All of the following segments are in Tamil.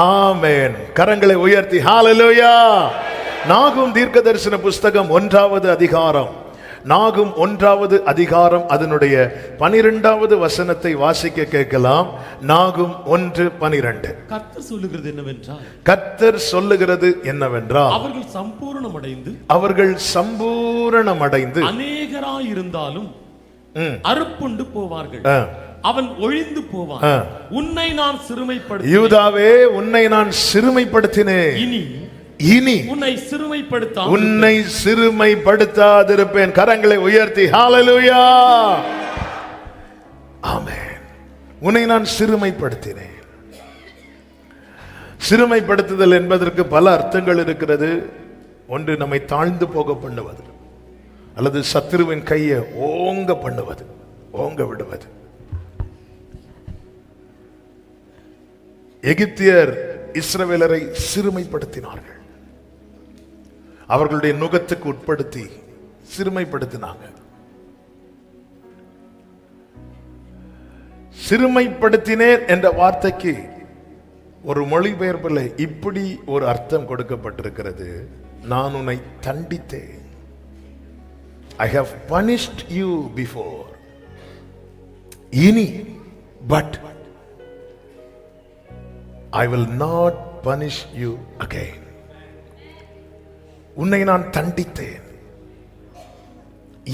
ஆமென். கரங்களை உயர்த்தி ஹalleluya. நாகும் தீர்க்கதரிசன புஸ்தகம் 1வது அதிகாரம், நாகும் 1வது அதிகாரம் அதனுடைய 12வது வசனத்தை வாசிக்க கேட்கலாம். நாகும் 1:12. கர்த்தர் சொல்லுகிறது என்னவென்றால், கர்த்தர் சொல்லுகிறது என்னவென்றால், அவர்கள் சம்பூரணமடைந்து அநேகராயிருந்தாலும் அறுப்புண்டு போவார்கள். அவன் ஒழிந்து போவான். உன்னை நான் சிறுமைப்படுத்தினேன். யூதாவே, உன்னை நான் சிறுமைப்படுத்தினேன். இனி உன்னை சிறுமைப்படுத்தாதிருப்பேன். கரங்களை உயர்த்தி ஹalleluya. ஆமென். உன்னை நான் சிறுமைப்படுத்தினேன். சிறுமைப்படுத்துதல் என்பதற்கு பல அர்த்தங்கள் இருக்கிறது. ஒன்று, நம்மை தாழ்ந்து போக பண்ணுவது, அல்லது சத்துருவின் கையை ஓங்க பண்ணுவது, ஓங்க விடுவது. எகிப்தியர் இஸ்ரவேலரை சிறுமைப்படுத்தினார்கள். அவர்களுடைய நுகத்துக்கு உட்படுத்தி சிறுமைப்படுத்தினாங்க. சிறுமைப்படுத்தினேன் என்ற வார்த்தைக்கு ஒரு மொழிபெயர்ப்பில் இப்படி ஒரு அர்த்தம் கொடுக்கப்பட்டிருக்கிறது. நான் உன்னை தண்டித்தேன். I have punished you before. இனி, but I will not punish you again. உன்னை நான் தண்டித்தேன்,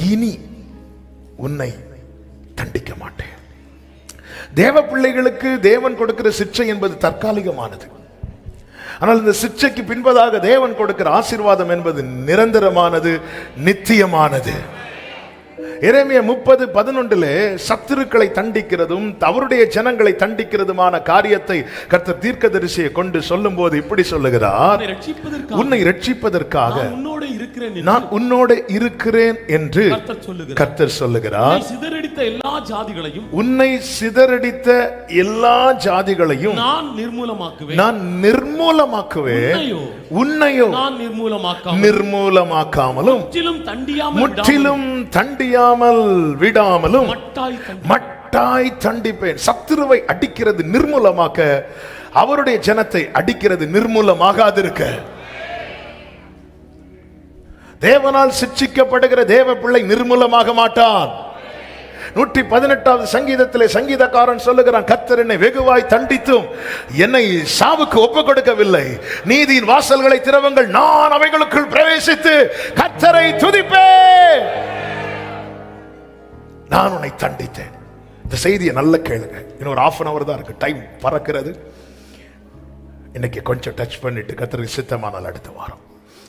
இனி உன்னை தண்டிக்க மாட்டேன். தேவ பிள்ளைகளுக்கு தேவன் கொடுக்கிற சிக்ஷை என்பது தற்காலிகமானது. ஆனால் இந்த சிக்ஷைக்கு பின்பதாக தேவன் கொடுக்கிற ஆசீர்வாதம் என்பது நிரந்தரமானது, நித்தியமானது. எரேமியா 30:11 சத்துருக்களை தண்டிக்கிறதும் அவருடைய ஜனங்களை தண்டிக்கிறதுமான காரியத்தை கர்த்தர் தீர்க்கதரிசியை கொண்டு சொல்லும் போது இப்படி சொல்லுகிறார், உன்னை ரட்சிப்பதற்காக நான் உன்னோடு இருக்கிறேன் என்று கர்த்தர் சொல்லுகிறார். உன்னை சிதறடித்த எல்லா ஜாதிகளையும் நான் நிர்மூலமாக்குவேன். உன்னையோ நிர்மூலமாக்காமலும் முற்றிலும் தண்டியாமல் விடாமலும் மட்டாய் தண்டிப்பேன். சத்துருவை அடிக்கிறது நிர்மூலமாக்க, அவருடைய ஜனத்தை அடிக்கிறது நிர்மூலமாகாதிருக்க. தேவனால் சிட்சிக்கப்படுகிற தேவ பிள்ளை நிர்மூலமாக மாட்டான். 118வது சங்கீதத்திலே சங்கீதக்காரன் சொல்லுகிறான், கர்த்தர் என்னை வெகுவாய் தண்டித்தும் என்னை சாவுக்கு ஒப்புக் கொடுக்கவில்லை. நீதியின் வாசல்களை திறவுங்கள், நான் அவைகளுக்குள் பிரவேசித்து கர்த்தரை துதிப்பேன். நான் உன்னை தண்டித்தேன். இந்த செய்தியை நல்ல கேளுங்க. இன்னும் ஒரு 1/2 hour தான் இருக்கு, டைம் பறக்கிறது. இன்னைக்கு கொஞ்சம் டச் பண்ணிட்டு கர்த்தருக்கு சித்தமானால் அடுத்த வாரம்.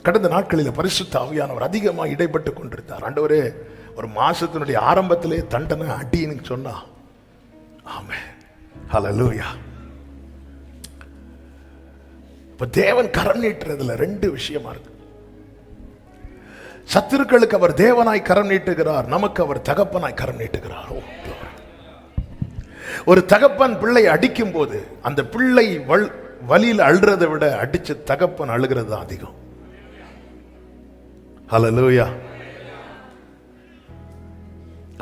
கடந்த நாட்களில் பரிசுத்த ஆவியானவர் அதிகமாக இடைப்பட்டு கொண்டிருந்தார். ஆண்டவரே, ஒரு மாசத்தினுடைய ஆரம்பத்திலே தண்டனை அடின்னு சொன்னா, ஆமென், ஹல்லேலூயா. இப்ப தேவன் கரம் நீட்டுறதுல 2 விஷயமா இருக்கு. சத்துருக்களுக்கு அவர் தேவனாய் கரம் நீட்டுகிறார், நமக்கு அவர் தகப்பனாய் கரம் நீட்டுகிறார். ஒரு தகப்பன் பிள்ளை அடிக்கும் போது அந்த பிள்ளை வலியில் அழுறதை விட அடிச்ச தகப்பன் அழுகிறது தான் அதிகம். ஹல்லேலூயா,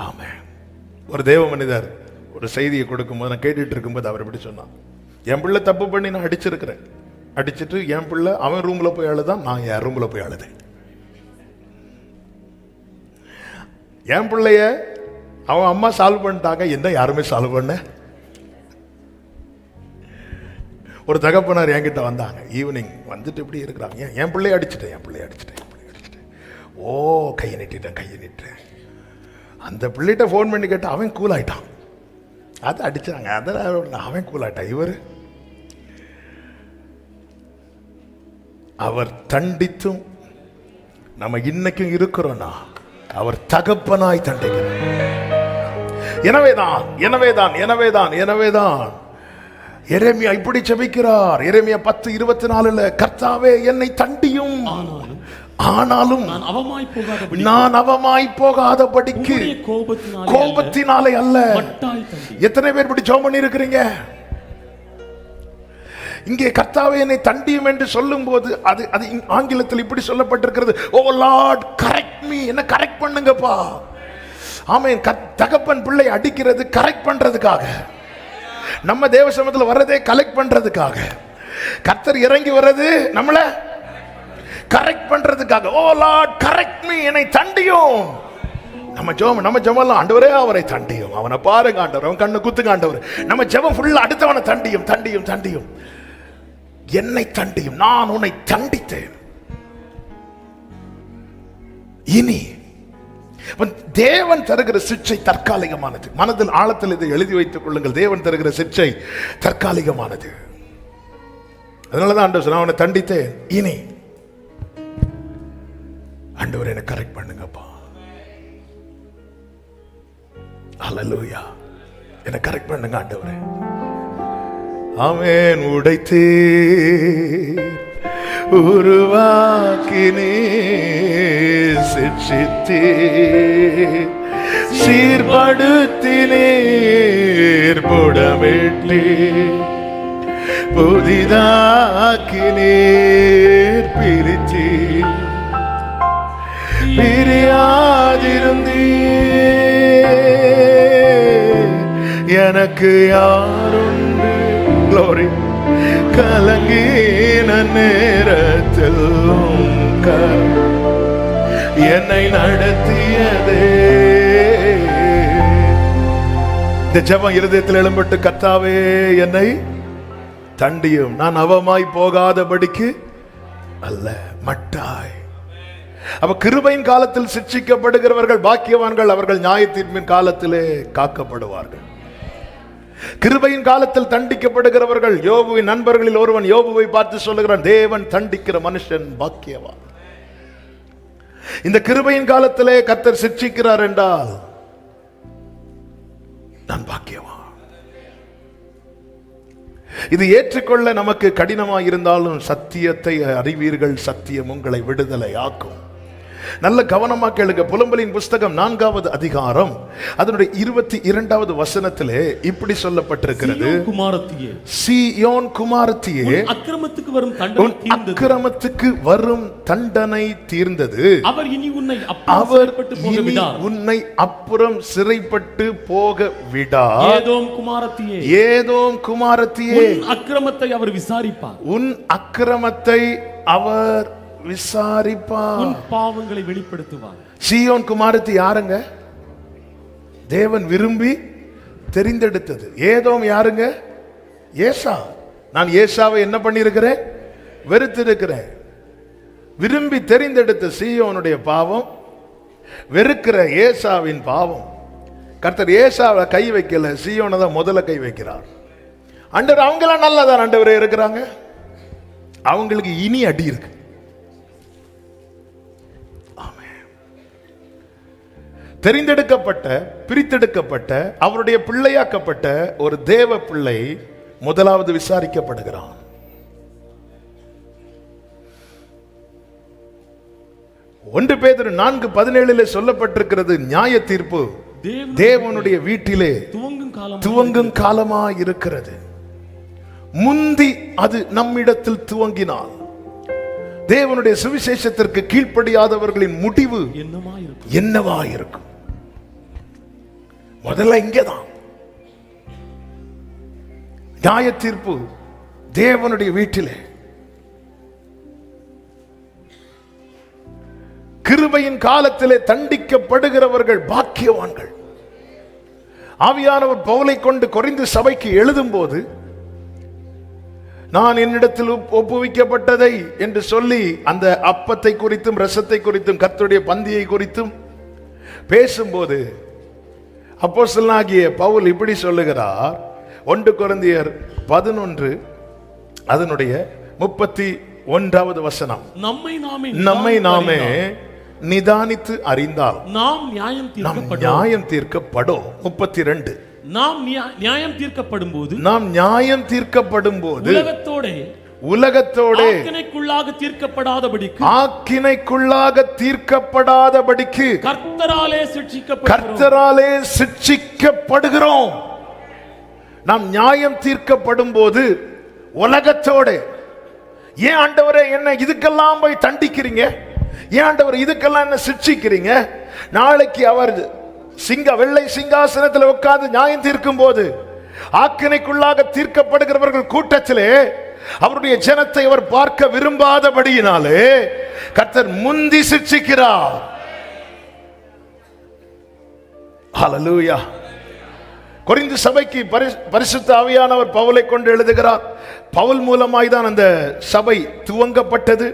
ஆமென். ஒரு தேவ மனிதர் ஒரு செய்தியை கொடுக்கும்போது நான் கேட்டுட்டு இருக்கும்போது அவர் எப்படி சொன்னான், என் பிள்ளை தப்பு பண்ணி நான் அடிச்சிருக்கிறேன், அடிச்சுட்டு என் பிள்ளை அவன் ரூம்ல போய் அழுதான், நான் என் ரூம்ல போய் அழுதேன். என் பிள்ளைய அவன் அம்மா சால்வ் பண்ணிட்டாங்க, என்ன யாருமே சால்வ் பண்ண. ஒரு தகப்பனார் என்கிட்ட வந்தாங்க ஈவினிங், வந்துட்டு இப்படி இருக்கிறாங்க, என் பிள்ளைய அடிச்சுட்டேன், என் பிள்ளைய அடிச்சுட்டேன். ஓ, கையை நீட்டேன். அந்த பிள்ளைகிட்ட ஃபோன் பண்ணி கேட்டு அவன் கூல் ஆயிட்டான். அதை அடிச்சாங்க, அதில் அவன் கூல் ஆயிட்டான். இவர் அவர் தண்டித்தும் நம்ம இன்னைக்கும் இருக்கிறோம்னா அவர் தகப்பனாய் தண்டிக்கிறார். எனவேதான் எரேமியா இப்படி ஜெபிக்கிறார். எரேமியா 10:24 கர்த்தாவே என்னை தண்டியும், ஆனாலும் நான் அவமாய் போகாதபடிக்கு கோபத்தினாலே அல்ல. எத்தனை பேர் இப்படி ஜெபம் பண்ணி இருக்கிறீங்க? இங்கே கர்த்தாவே என்னை தண்டியும் என்று சொல்லும் போது அது ஆங்கிலத்தில் இப்படி சொல்லப்பட்டிருக்கிறது, ஓ லார்ட் கரெக்ட் மீ, என்ன கரெக்ட் பண்ணுங்கப்பா. ஆமென். தகப்பன் பிள்ளை அடிக்கிறது கரெக்ட் பண்றதுக்காக. நம்ம தேவ சமூகத்தில் வர்றதே கலெக்ட் பண்றதுக்காக. கர்த்தர் இறங்கி வர்றது நம்மள கரெக்ட் பண்றதுக்காக. ஓ லார்ட் கரெக்ட் மீ, என்னை தண்டியும். நம்ம ஜெபம் ஆண்டவரே அவரை தண்டியும், அவனை பாருங்க ஆண்டவர், அவன் கண்ணு குத்துங்க ஆண்டவர். நம்ம ஜெபம் ஃபுல்லா அடுத்தவனை தண்டியும் தண்டியும் தண்டியும். என்னை தண்டியும், நான் உன்னை தண்டித்தேன். இனி தேவன் தருகிற சிக்ஷை தற்காலிகமானது. மனதில் ஆழத்தில் இதை எழுதி வைத்துக் கொள்ளுங்கள். தேவன் தருகிற சிக்ஷை தற்காலிகமானது. அதனாலதான் ஆண்டவர் சொன்னார், அவனை தண்டித்தேன், இனி ஆண்டவர் என்னை கரெக்ட் பண்ணுங்கப்பா. அல்லேலூயா, என்னை கரெக்ட் பண்ணுங்க ஆண்டவரே. ஆமென். உடைத்தே உருவாக்கினே, சிட்சித்தே சீர்படுத்தினேர், புடமிட்டே புதிதாக்கினேர், பிரித்தே பிரியாதிருந்தே, எனக்கு யாருண்டு க்ளோரி, கலங்கின நேரத்தில் என்னை நடத்தியதே. இந்த ஜெபம் இருதயத்தில் எழும்பட்டு, கர்த்தாவே என்னை தண்டியும், நான் அவமாய் போகாதபடிக்கு அல்ல மட்டாய். அப்ப கிருபையின் காலத்தில் சிட்சிக்கப்படுகிறவர்கள் பாக்கியவான்கள், அவர்கள் நியாயத்தீர்ப்பின் காலத்திலே காக்கப்படுவார்கள். கிருபையின் காலத்தில் தண்டிக்கப்படுகிறவர்கள், யோபுவின் நண்பர்களில் ஒருவன் யோபுவை பார்த்து சொல்லுகிறான், தேவன் தண்டிக்கிற மனுஷன் பாக்கியவான். இந்த கிருபையின் காலத்திலே கர்த்தர் சிட்சிக்கிறார் என்றால் நான் பாக்கியவான். இது ஏற்றுக்கொள்ள நமக்கு கடினமாக இருந்தாலும் சத்தியத்தை அறிவீர்கள், சத்தியம் உங்களை விடுதலை ஆக்கும். நல்ல கவனமா கேளுங்க. புலம்பலின் புஸ்தகம் 4வது அதிகாரம் அதனுடைய 22வது வசனத்திலே இப்படி சொல்லப்பட்டிருக்கிறது, சீயோன் குமாரத்தியே, அக்கிரமத்துக்கு வரும் தண்டனை தீர்ந்தது, அக்கிரமத்துக்கு வரும் தண்டனை தீர்ந்தது, அவர் இனி உன்னை அப்புறம் சிறைப்பட்டு போக விடார். ஏதோம் குமாரத்தியே, ஏதோம் குமாரத்தியே, உன் அக்கிரமத்தை அவர் விசாரிப்பார், உன் அக்கிரமத்தை அவர் விசாரிப்பார், உன் பாவங்களை வெளிப்படுத்துவார். சீயோன் குமாரத்தி யாருங்க? தேவன் விரும்பி தெரிந்தெடுத்தது. ஏதோம் யாருங்க? ஏசா. நான் ஏசாவை என்ன பண்ணியிருக்கிறேன்? வெறுத்திருக்கிறேன். விரும்பி தெரிந்தெடுத்த சீயோனுடைய பாவம், வெறுக்கிற ஏசாவின் பாவம். கர்த்தர் ஏசாவை கை வைக்கல, சீயோனை தான் முதல்ல கை வைக்கிறார். ஆண்டவர் அவங்களாம் நல்லதான் ஆண்டவரே இருக்கிறாங்க, அவங்களுக்கு இனி அடி இருக்கு. தெரிந்தெடுக்கப்பட்ட, பிரித்தெடுக்கப்பட்ட, அவருடைய பிள்ளையாக்கப்பட்ட ஒரு தேவ பிள்ளை முதலாவது விசாரிக்கப்படுகிறான். 1 பேதுரு 4:17 சொல்லப்பட்டிருக்கிறது, நியாய தீர்ப்பு தேவனுடைய வீட்டிலே துவங்கும் காலமா இருக்கிறது. முந்தி அது நம்மிடத்தில் துவங்கினால் தேவனுடைய சுவிசேஷத்திற்கு கீழ்ப்படியாதவர்களின் முடிவு என்னவா இருக்கும்? முதல்ல இங்கேதான் நியாய தீர்ப்பு தேவனுடைய வீட்டிலே. கிருபையின் காலத்திலே தண்டிக்கப்படுகிறவர்கள் பாக்கியவான்கள். ஆவியானவர் பவுலை கொண்டு கொரிந்து சபைக்கு எழுதும் போது, நான் என்னிடத்தில் ஒப்புவிக்கப்பட்டதை என்று சொல்லி அந்த அப்பத்தை குறித்தும் ரசத்தை குறித்தும் கர்த்தருடைய பந்தியை குறித்தும் பேசும்போது அப்போஸ்தலனாகிய பவுல் இப்படி சொல்லுகிறார். 1 கொரிந்தியர் 11 அதனுடைய 31வது வசனம், நம்மை நாமே நிதானித்து அறிந்தால் நாம் நியாயம் தீர்க்கப்படும். 32, நாம் நியாயம் தீர்க்கப்படும் போது உலகத்தோட ஆக்கினைக்குள்ளாக தீர்க்கப்படாதபடிக்கு கர்த்தராலே சிட்சிக்கப்படுகிறோம். நாம் நியாயம் தீர்க்கப்படும் போது உலகத்தோட, ஏன் ஆண்டவரே என்ன இதுக்கெல்லாம் போய் தண்டிக்கிறீங்க? ஏன் ஆண்டவர் இதுக்கெல்லாம் என்ன சிட்சிக்கிறீங்க? நாளைக்கு அவர் வெள்ளை சிங்காசனத்தில் உட்கார்ந்து நியாயம் தீர்க்கும் போது ஆக்கினைக்குள்ளாக தீர்க்கப்படுகிறவர்கள் கூட்டத்திலே அவருடைய ஜனத்தை அவர் பார்க்க விரும்பாதபடியினாலே கர்த்தர் முந்தி சிட்சிக்கிறார். ஹல்லேலூயா. கொரிந்து சபைக்கு பரிசுத்த ஆவியானவர் பவுலை கொண்டு எழுதுகிறார். பவுல் மூலமாய் தான் அந்த சபை துவங்கப்பட்டது.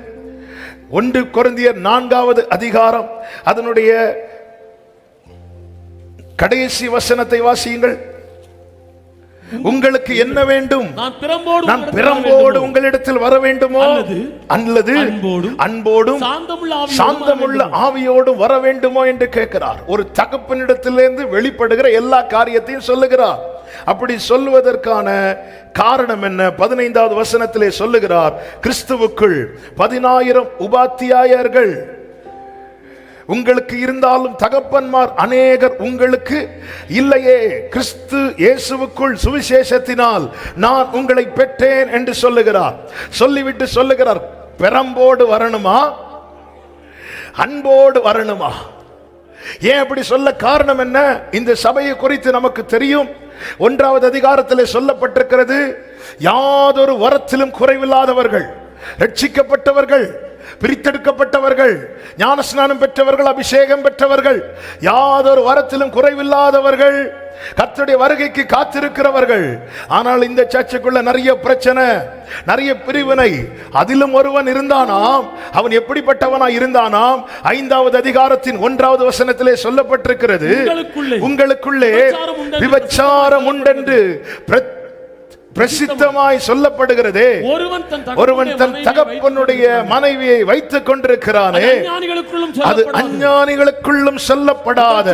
1 கொரிந்தியர் 4வது அதிகாரம் அதனுடைய கடைசி வசனத்தை வாசியுங்கள். உங்களுக்கு என்ன வேண்டும்? நான் பிரம்போடு உங்களிடத்தில் வர வேண்டுமோ, அல்லது அன்போடும் சாந்தமுள்ள ஆவியோடும் வர வேண்டுமோ என்று கேட்கிறார். ஒரு தகப்பனிடத்திலிருந்து வெளிப்படுகிற எல்லா காரியத்தையும் சொல்லுகிறார். அப்படி சொல்வதற்கான காரணம் என்ன? 15வது வசனத்திலே சொல்லுகிறார், கிறிஸ்துவுக்குள் 10,000 உபாத்தியாயர்கள் உங்களுக்கு இருந்தாலும் தகப்பன்மார் அநேகர் உங்களுக்கு இல்லையே. கிறிஸ்து இயேசுவுக்குள் சுவிசேஷத்தினால் நான் உங்களை பெற்றேன் என்று சொல்லுகிறார். சொல்லிவிட்டு சொல்லுகிறார், பெரம்போடு வரணுமா, அன்போடு வரணுமா? ஏன் அப்படி சொல்ல காரணம் என்ன? இந்த சபையை குறித்து நமக்கு தெரியும். 1வது அதிகாரத்தில் சொல்லப்பட்டிருக்கிறது, யாதொரு வரத்திலும் குறைவில்லாதவர்கள், ரட்சிக்கப்பட்டவர்கள், பிரித்தெடுக்கப்பட்டவர்கள், ஞானஸ்நானம் பெற்றவர்கள், அபிஷேகம் பெற்றவர்கள், யாதொரு வரத்திலும் குறைவில்லாதவர்கள், கர்த்தருடைய வருகைக்கு காத்திருக்கிறவர்கள். ஆனால் இந்த சர்ச்சுக்குள்ள நிறைய பிரச்சனை, நிறைய பிரிவினை. அதிலும் ஒருவன் இருந்தானாம். அவன் எப்படிப்பட்டவனா இருந்தானாம்? 5வது அதிகாரத்தின் 1வது வசனத்திலே சொல்லப்பட்டிருக்கிறது, உங்களுக்குள்ளே விபச்சாரம் உண்டென்று பிரசித்தமாய் சொல்லப்படுகிறதே. ஒருவன் தன் தகப்பனுடைய மனைவியை வைத்துக் கொண்டிருக்கிறானே, அது அஞ்ஞானிகளுக்குள்ளும் சொல்லப்படாத.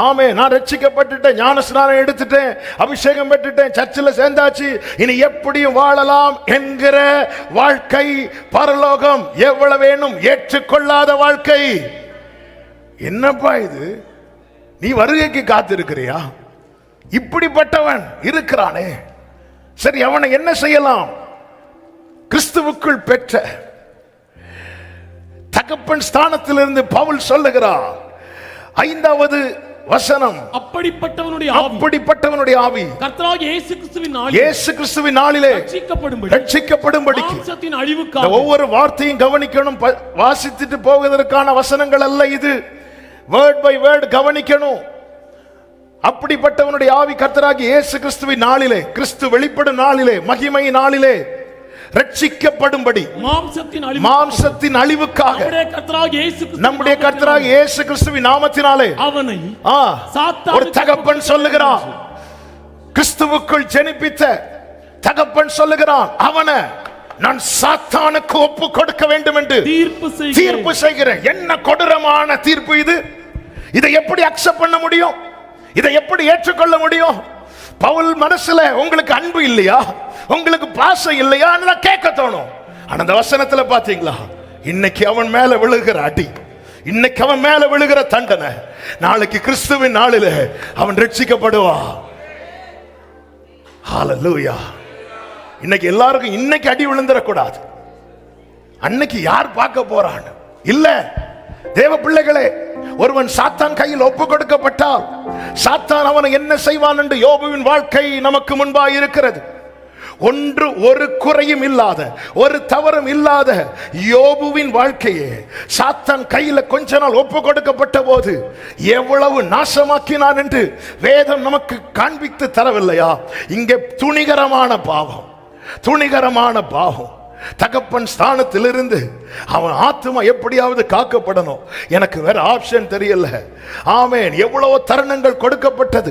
ஆமே, நான் ரட்சிக்கப்பட்டுட்டேன், ஞானஸ்நானம் எடுத்துட்டேன், அபிஷேகம் பெற்றுட்டேன், சர்ச்சில் சேர்ந்தாச்சு, இனி எப்படியும் வாழலாம் என்கிற வாழ்க்கை, பரலோகம் எவ்வளவு வேணும் ஏற்றுக்கொள்ளாத வாழ்க்கை. என்னப்பா இது? நீ வருகைக்கு காத்திருக்கிறியா? இப்படிப்பட்டவன் இருக்கிறானே. சரி, அவனை என்ன செய்யலாம்? கிறிஸ்துவுக்குள் பெற்ற தகப்பன் ஸ்தானத்திலிருந்து பவுல் சொல்லுகிறார். 5வது வசனம், அப்படிப்பட்டவனுடைய ஆவி கர்த்தராகிய இயேசு கிறிஸ்துவின் நாளிலே ரட்சிக்கப்படும்படி. ஒவ்வொரு வார்த்தையும் கவனிக்கணும். வாசித்துட்டு போவதற்கான வசனங்கள் அல்ல இது. வேர்ட் பை வேர்ட் கவனிக்கணும். அப்படிப்பட்டவனுடைய ஆவி கர்த்தராகிய இயேசு கிறிஸ்துவின் நாளிலே, கிறிஸ்து வெளிப்படும் நாளிலே, மகிமை நாளிலே ரட்சிக்கப்படும்படி, மாம்சத்தின் அழிவுக்காக நம்முடைய கர்த்தராகிய இயேசு கிறிஸ்துவின் நாமத்தினாலே அவனை ஒரு தகப்பன் சொல்லுகிறான். கிறிஸ்துவுக்குள் ஜெனிப்பித்த தகப்பன் சொல்லுகிறான், அவனை நான் சாத்தானுக்கு ஒப்பு கொடுக்க வேண்டும் என்று தீர்ப்பு செய்கிறேன். என்ன கொடூரமான தீர்ப்பு இது! இதை எப்படி அக்செப்ட் பண்ண முடியும்? இதை எப்படி ஏற்றுக்கொள்ள முடியும்? பவுல் மனசுல உங்களுக்கு அன்பு இல்லையா, உங்களுக்கு பாசம் இல்லையா கேட்க தோணும். ஆனா அந்த வசனத்துல பாத்தீங்களா, இன்னைக்கு அவன் மேல விழுகிற அடி, இன்னைக்கு அவன் மேல விழுகிற தண்டனை, நாளைக்கு கிறிஸ்துவின் நாளில அவன் ரட்சிக்கப்படுவான். ஹல்லேலூயா. இன்னைக்கு எல்லாருக்கும் இன்னைக்கு அடி விழுந்துடக்கூடாது. அன்னைக்கு யார் பார்க்க போறான் இல்ல. தேவ பிள்ளைகளே, ஒருவன் சாத்தான் கையில் ஒப்பு கொடுக்கப்பட்டால் சாத்தான் அவனை என்ன செய்வான் என்று யோபுவின் வாழ்க்கை நமக்கு முன்பாக இருக்கிறது. ஒரு குறையும் இல்லாத, ஒரு தவறும் இல்லாத யோபுவின் வாழ்க்கையே சாத்தான் கையில் கொஞ்ச நாள் ஒப்பு கொடுக்கப்பட்ட போது எவ்வளவு நாசமாக்கினான் என்று வேதம் நமக்கு காண்பித்து தரவில்லையா? இங்கே துணிகரமான பாவம், துணிகரமான பாவம். தகப்பன் ஸ்தானத்திலிருந்து அவன் ஆத்துமா எப்படியாவது காக்கப்படணும். எனக்கு வேற ஆப்ஷன் தெரியல. ஆமென். எவ்வளவு தருணங்கள் கொடுக்கப்பட்டது.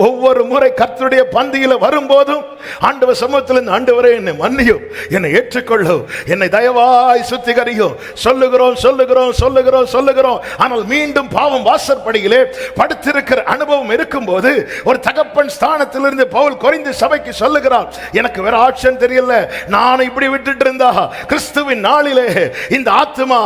ஒவ்வொரு முறை கர்த்தருடைய பந்தியில வரும்போதும் ஆண்டவர் சமூகத்திலிருந்து, ஆண்டவரே என்னை மன்னியும், என்னை ஏற்றுக்கொள்ளும், என்னை தயவாய் சுத்திகரியும் சொல்லுகிறோம் சொல்லுகிறோம் சொல்லுகிறோம் சொல்லுகிறோம். ஆனால் மீண்டும் பாவம் வாசற்படியிலே படுத்திருக்கிற அனுபவம் இருக்கும்போது ஒரு தகப்பன் ஸ்தானத்திலிருந்து பவுல் கொரிந்து சபைக்கு சொல்லுகிறார், எனக்கு வேற ஆப்ஷன் தெரியல. நான் இப்படி விட்டுட்டு இருந்தா கிறிஸ்துவின் நாளிலே இந்த ஆத்துமா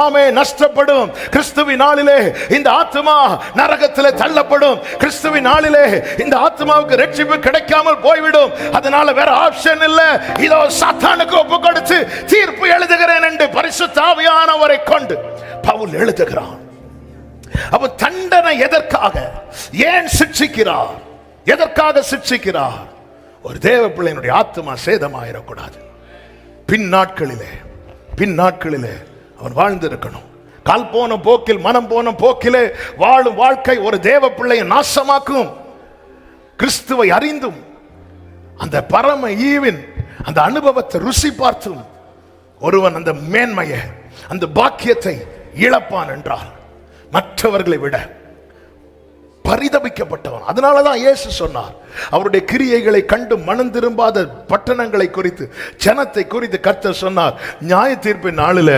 ஆமே நஷ்டப்படும். கிறிஸ்துவின் நாளிலே இந்த ஆத்துமா நரகத்திலே தள்ளப்படும். கிறிஸ்துவின் நாளிலே இந்த ஆத்துமாவுக்கு ரட்சிப்பு கிடைக்காமல் போய்விடும். அதனால வேற ஆப்ஷன் இல்ல. இதோ சாத்தானுக்கு ஒப்பு கொடுத்து தீர்ப்பு எழுதுகிறேன் என்று பரிசுத்த ஆவியானவரை கொண்டு பவுல் எழுதுகிறான். அப்ப தண்டனை எதற்காக, ஏன் சிட்சிக்கிறார், எதற்காக சிட்சிக்கிறார்? ஒரு தேவ பிள்ளையினுடைய ஆத்துமா சேதமாயிடக்கூடாது. பின் நாட்களிலே அவன் வாழ்ந்திருக்கணும். கால் போன போக்கில், மனம் போன போக்கிலே வாழும் வாழ்க்கை ஒரு தேவ பிள்ளையை நாசமாக்கும். கிறிஸ்துவை அறிந்தும் அந்த பரம ஈவின் அந்த அனுபவத்தை ருசி பார்த்தும் ஒருவன் அந்த மேன்மையை, அந்த பாக்கியத்தை இழப்பான் என்றால் மற்றவர்களை விட பரிதபிக்கப்பட்டவன். அதனாலதான் இயேசு சொன்னார், அவருடைய கிரியைகளை கண்டு மனம் திரும்பாத பட்டணங்களை குறித்து, ஜனத்தை குறித்து கர்த்தர் சொன்னார், நியாய தீர்ப்பின் நாளில்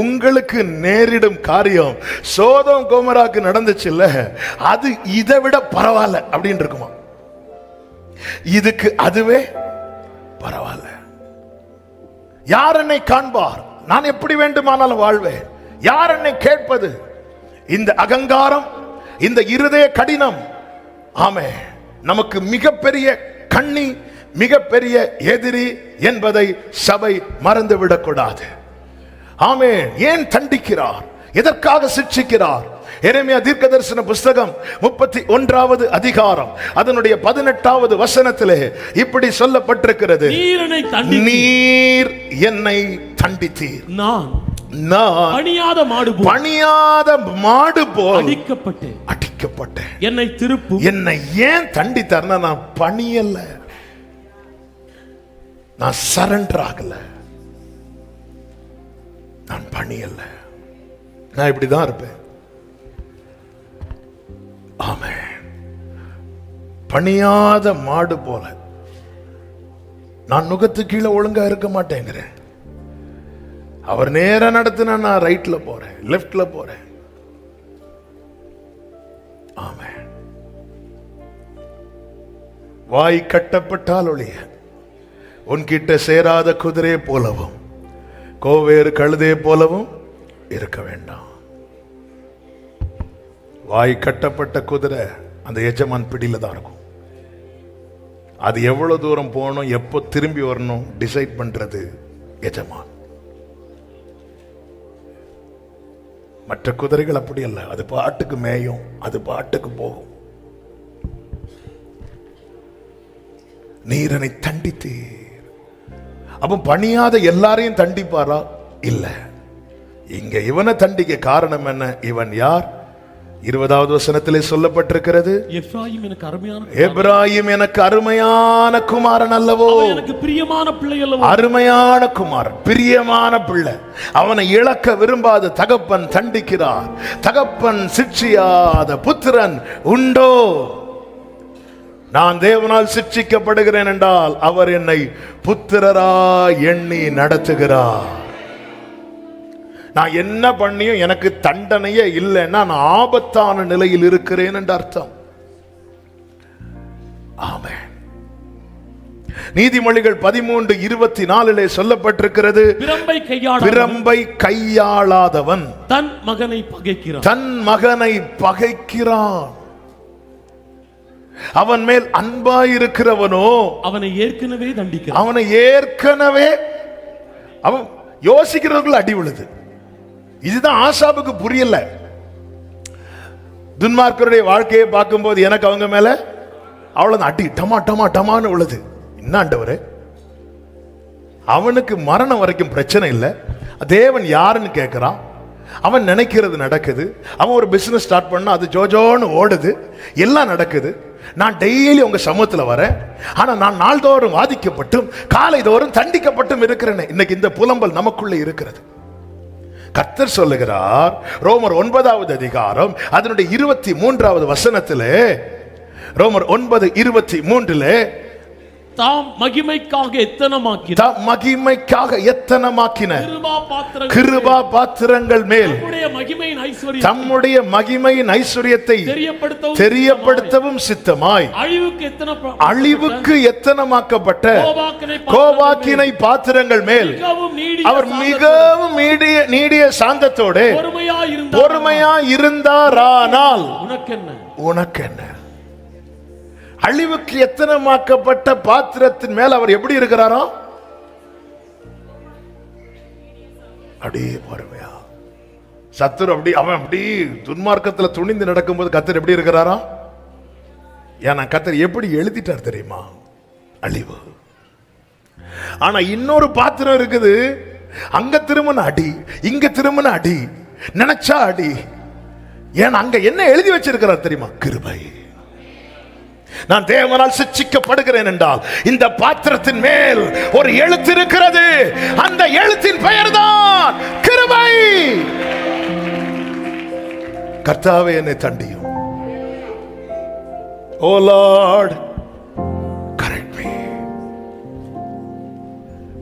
உங்களுக்கு நேரிடும் காரியம் சோதோம் கோமராக்கு நடந்துச்சு இல்ல, அது இதை விட பரவாயில்ல அப்படின்னு இருக்குமா. இதுக்கு அதுவே பரவாயில்ல. யார் என்னை காண்பார்? நான் எப்படி வேண்டுமானாலும் வாழ்வேன். யார் என்னை கேட்பது? இந்த அகங்காரம், இந்த இருதய கடினம், ஆமே, நமக்கு மிகப்பெரிய கண்ணி, மிகப்பெரிய எதிரி என்பதை சபை மறந்துவிடக் கூடாது. ஆமே. ஏன் தண்டிக்கிறார்? எதற்காக சிட்சிக்கிறார்? எரேமியா தீர்க்கதரிசன புஸ்தகம் 31வது அதிகாரம் அதனுடைய 18வது வசனத்திலே இப்படி சொல்லப்பட்டிருக்கிறது, நீர் என்னை தண்டித்தீர், நான் பணியாத மாடு போல் அடிக்கப்பட்டேன். என்னை திருப்பும். என்னை ஏன் தண்டித்தார்னா, நான் பணியல்ல, நான் சரண்டர் ஆகல, நான் பணியல்ல, நான் இப்படிதான் இருப்பேன். ஆமென். பணியாத மாடு போல நான் நுகத்து கீழே ஒழுங்கா இருக்க மாட்டேங்கிறேன். அவர் நேரா நடத்தினா நான் ரைட்ல போறேன், லெப்ட்ல போறேன். ஆமென். வாய் கட்டப்பட்டால் ஒழிய உன்கிட்ட சேராத குதிரை போலவும் கோவேறு கழுதே போலவும் இருக்க வேண்டாம். வாய் கட்டப்பட்ட குதிரை அந்த எஜமான் பிடியில தான் இருக்கும். அது எவ்வளவு தூரம் போகணும், எப்போ திரும்பி வரணும் டிசைட் பண்றது எஜமான். மற்ற குதிரைகள் அப்படி அல்ல, அது பாட்டுக்கு மேயும், அது பாட்டுக்கு போகும். நீரனை தண்டித்தீர். அப்ப பணியாத எல்லாரையும் தண்டிப்பாரா? இல்ல. இங்க இவனை தண்டிக்க காரணம் என்ன? இவன் யார்? 20வது வசனத்திலே சொல்லப்பட்டிருக்கிறது, எப்ராயிம் எனக்கு அருமையான குமாரன் அல்லவோ, எனக்கு பிரியமான பிள்ளை அல்லவோ. அருமையான குமாரன், பிரியமான பிள்ளை. அவனை இழக்க விரும்பாத தகப்பன் தண்டிக்கிறார். தகப்பன் சிட்சியாத புத்திரன் உண்டோ? நான் தேவனால் சிட்சிக்கப்படுகிறேன் என்றால் அவர் என்னை புத்திரராய் எண்ணி நடத்துகிறார். நான் என்ன பண்ணியும் எனக்கு தண்டனையே இல்லைன்னா நான் ஆபத்தான நிலையில் இருக்கிறேன் என்று அர்த்தம். ஆமென். நீதிமொழிகள் 13:24 சொல்லப்பட்டிருக்கிறது, பிரம்பை கையாளாதவன் தன் மகனை பகைக்கிறான். அவன் மேல் அன்பாயிருக்கிறவனோ அவனை ஏற்கனவே தண்டிக்கிறான். அவனை ஏற்கனவே அவன் யோசிக்கிறவர்கள் அடி விழுது. இதுதான் ஆசாபுக்கு புரியல. துன்மார்க்கருடைய வாழ்க்கையை பார்க்கும்போது எனக்கு அவங்க மேல அவ்வளவு அடி டமா டமா டமான்னு உள்ளது. என்ன ஆண்டவரே, அவனுக்கு மரணம் வரைக்கும் பிரச்சனை இல்லை, தேவன் யாருன்னு கேட்கிறான். அவன் நினைக்கிறது நடக்குது. அவன் ஒரு பிசினஸ் ஸ்டார்ட் பண்ணா அது ஜோஜோன்னு ஓடுது, எல்லாம் நடக்குது. நான் டெய்லி உங்க சமூகத்தில் வரேன், ஆனா நான் நாள்தோறும் வாதிக்கப்பட்டும் காலை தோறும் தண்டிக்கப்பட்டும் இருக்கிறேன். இன்னைக்கு இந்த புலம்பல் நமக்குள்ளே இருக்கிறது. கர்த்தர் சொல்லுகிறார், ரோமர் 9வது அதிகாரம் அதனுடைய 23வது வசனத்திலே, ரோமர் 9:23 தாம் மகிமைக்காக எத்தனமாக்கின கிருபா பாத்திரங்கள் மேல் தம்முடைய மகிமையின் ஐஸ்வரியத்தை தெரியப்படுத்தவும் சித்தமாய் அழிவுக்கு எத்தனமாக்கப்பட்ட கோபாக்கினை பாத்திரங்கள் மேல் அவர் மிகவும் நீடிய சாந்தத்தோடு பொறுமையா இருந்தாரானால் உனக்கென்ன? அழிவுக்கு எத்தனமாக்கப்பட்ட பாத்திரத்தின் மேல் அவர் எப்படி இருக்கிறாரோ அப்படியே பொறுமையா. சத்துரு அப்படி அவன் அப்படி துன்மார்க்கத்துல துணிந்து நடக்கும்போது கர்த்தர் எப்படி இருக்கிறாரா? ஏன்னா கர்த்தர் எப்படி எழுதிட்டார் தெரியுமா? அழிவு. ஆனா இன்னொரு பாத்திரம் இருக்குது, அங்க திரும்பின அடி, இங்க திரும்பின அடி, நினைச்சா அடி. ஏன் அங்க என்ன எழுதி வச்சிருக்கிறார் தெரியுமா? கிருபை. நான் தேவனால் சிட்சிக்கப்படுகிறேன் என்றால் இந்த பாத்திரத்தின் மேல் ஒரு எழுத்து இருக்கிறது. அந்த எழுத்தின் பெயர் தான் கிருபை. கர்த்தாவே என்னை தண்டியும். ஓ லார்ட் கரெக்ட் மீ.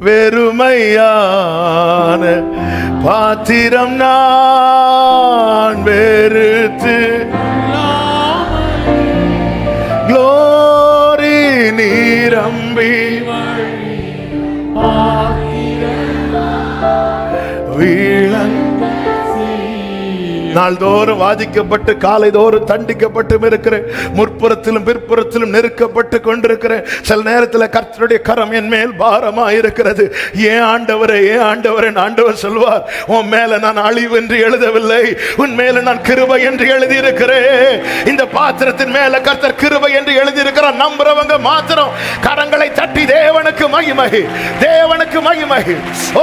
வெறுமையான பாத்திரம் நான் வெறுத்து க்ளோரி நீரம்பி வீழன் நாள்தோறும் வாதிக்கப்பட்டு காலைதோறும் தண்டிக்கப்பட்டும் இருக்கிறேன். முற்புறத்திலும் பிற்புறத்திலும் நெருக்கப்பட்டு கொண்டிருக்கிறேன். சில நேரத்தில் கர்த்தருடைய கரம் என் மேல் பாரமா இருக்கிறது. ஏன் ஆண்டவரே, ஏன் ஆண்டவரே? ஆண்டவர் சொல்வார், உன் மேல நான் அழிவு என்று எழுதவில்லை, உன் மேல நான் கிருபை என்று எழுதியிருக்கிறேன். இந்த பாத்திரத்தின் மேல கர்த்தர் கிருபை என்று எழுதியிருக்கிறார். நம்புறவங்க மாத்திரம் கரங்களை தட்டி தேவனுக்கு மகிமை, தேவனுக்கு மகிமை.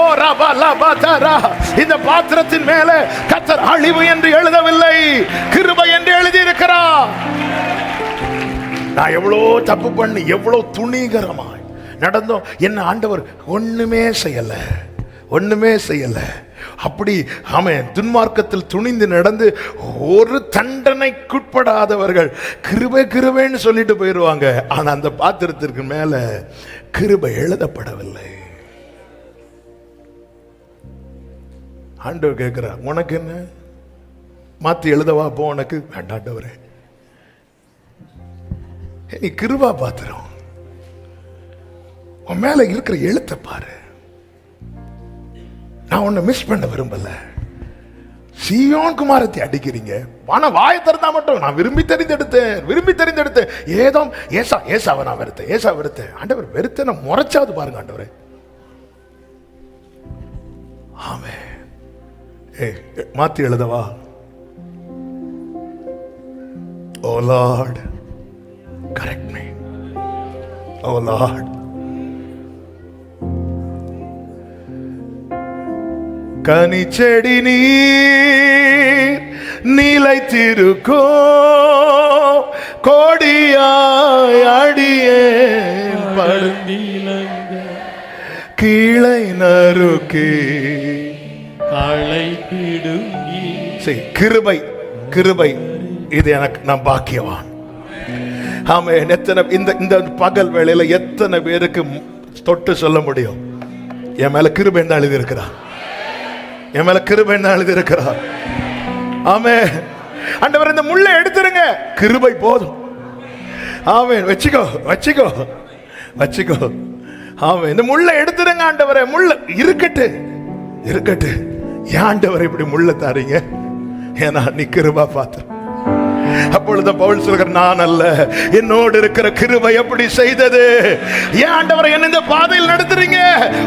ஓ ரபா லபா தரா. இந்த பாத்திரத்தின் மேல கர்த்தர் அழிவு என்று எழுதவில்லை, கிருபை என்று எழுதியிருக்கிறார். நான் எவ்வளவு தப்பு பண்ணி எவ்வளவு துணிகரமாய் நடந்தோம், என்ன ஆண்டவர் ஒண்ணுமே செய்யல, ஒண்ணுமே செய்யல. அப்படி ஆமென். துன்மார்க்கத்தில் துணிந்து நடந்து ஒரு தண்டனைக்குட்படாதவர்கள் கிருபை கிருபைன்னு சொல்லிட்டு போயிடுவாங்க. ஆனா அந்த பாத்திரத்திற்கு மேல கிருபை எழுதப்படவில்லை. ஆண்டவர் கேட்கிறார், உனக்கு என்ன மாத்தி எழுதவா? போ, உனக்கு வேண்டாண்டவரே, நீ கிருபா பாத்திரம், உன் மேல இருக்கிற எழுத்த பாரு. நான் உன்னை மிஸ் பண்ண விரும்பல. சீயோன் குமாரத்தை அடிக்கிறீங்க, ஆனா வாயை திறந்தா மட்டும் நான் விரும்பி தெரிந்தெடுத்தேன், விரும்பி தெரிந்தெடுத்தேன். ஏதோ ஏசாவை நான் வெறுத்தேன், ஏசா வெறுத்தேன். ஆண்டவர் வெறுத்த நான் முறைச்சாவது பாருங்க ஆண்டவரே. ஆமே. மாத்தி எழுதவா? Oh Lord, correct me. Oh Lord. கனி செடி நீர் நிலைத்திருக்கோ கோடியாய் அடியே படுந்திலங்க கீழை நறுக்கே களை பிடுங்கி. சரி, கிருபை, கிருபை இது எனக்கு, நான் பாக்கியவான். ஆமென். எத்தனை இந்த பகல் வேளையில எத்தனை பேருக்கு தொட்டு சொல்ல முடியும், என் மேல கிருபை என்ன எழுதி இருக்கிறார், என் மேல கிருபை என்ன எழுதி இருக்கிறார். ஆமென். ஆண்டவர் இந்த முள்ளை எடுத்துருங்க, கிருபை போதும். ஆமென். வச்சுக்கோ, வச்சுக்கோ, வச்சுக்கோ. ஆமென். இந்த முள்ளை எடுத்துருங்க ஆண்டவரே, முள்ள இருக்கட்டு, இருக்கட்டு. ஏன் ஆண்டவரை இப்படி முள்ள தாரீங்க? ஏன்னா நீ கிருபா பாத்திரம். அப்பொழுது பவுல் சொல்கிறார், நான் அல்ல, என்னோடு இருக்கிற கிருபை எப்படி செய்தது. ஏன் ஆண்டவரை என்ன இந்த பாதையில் நடத்துறீங்க?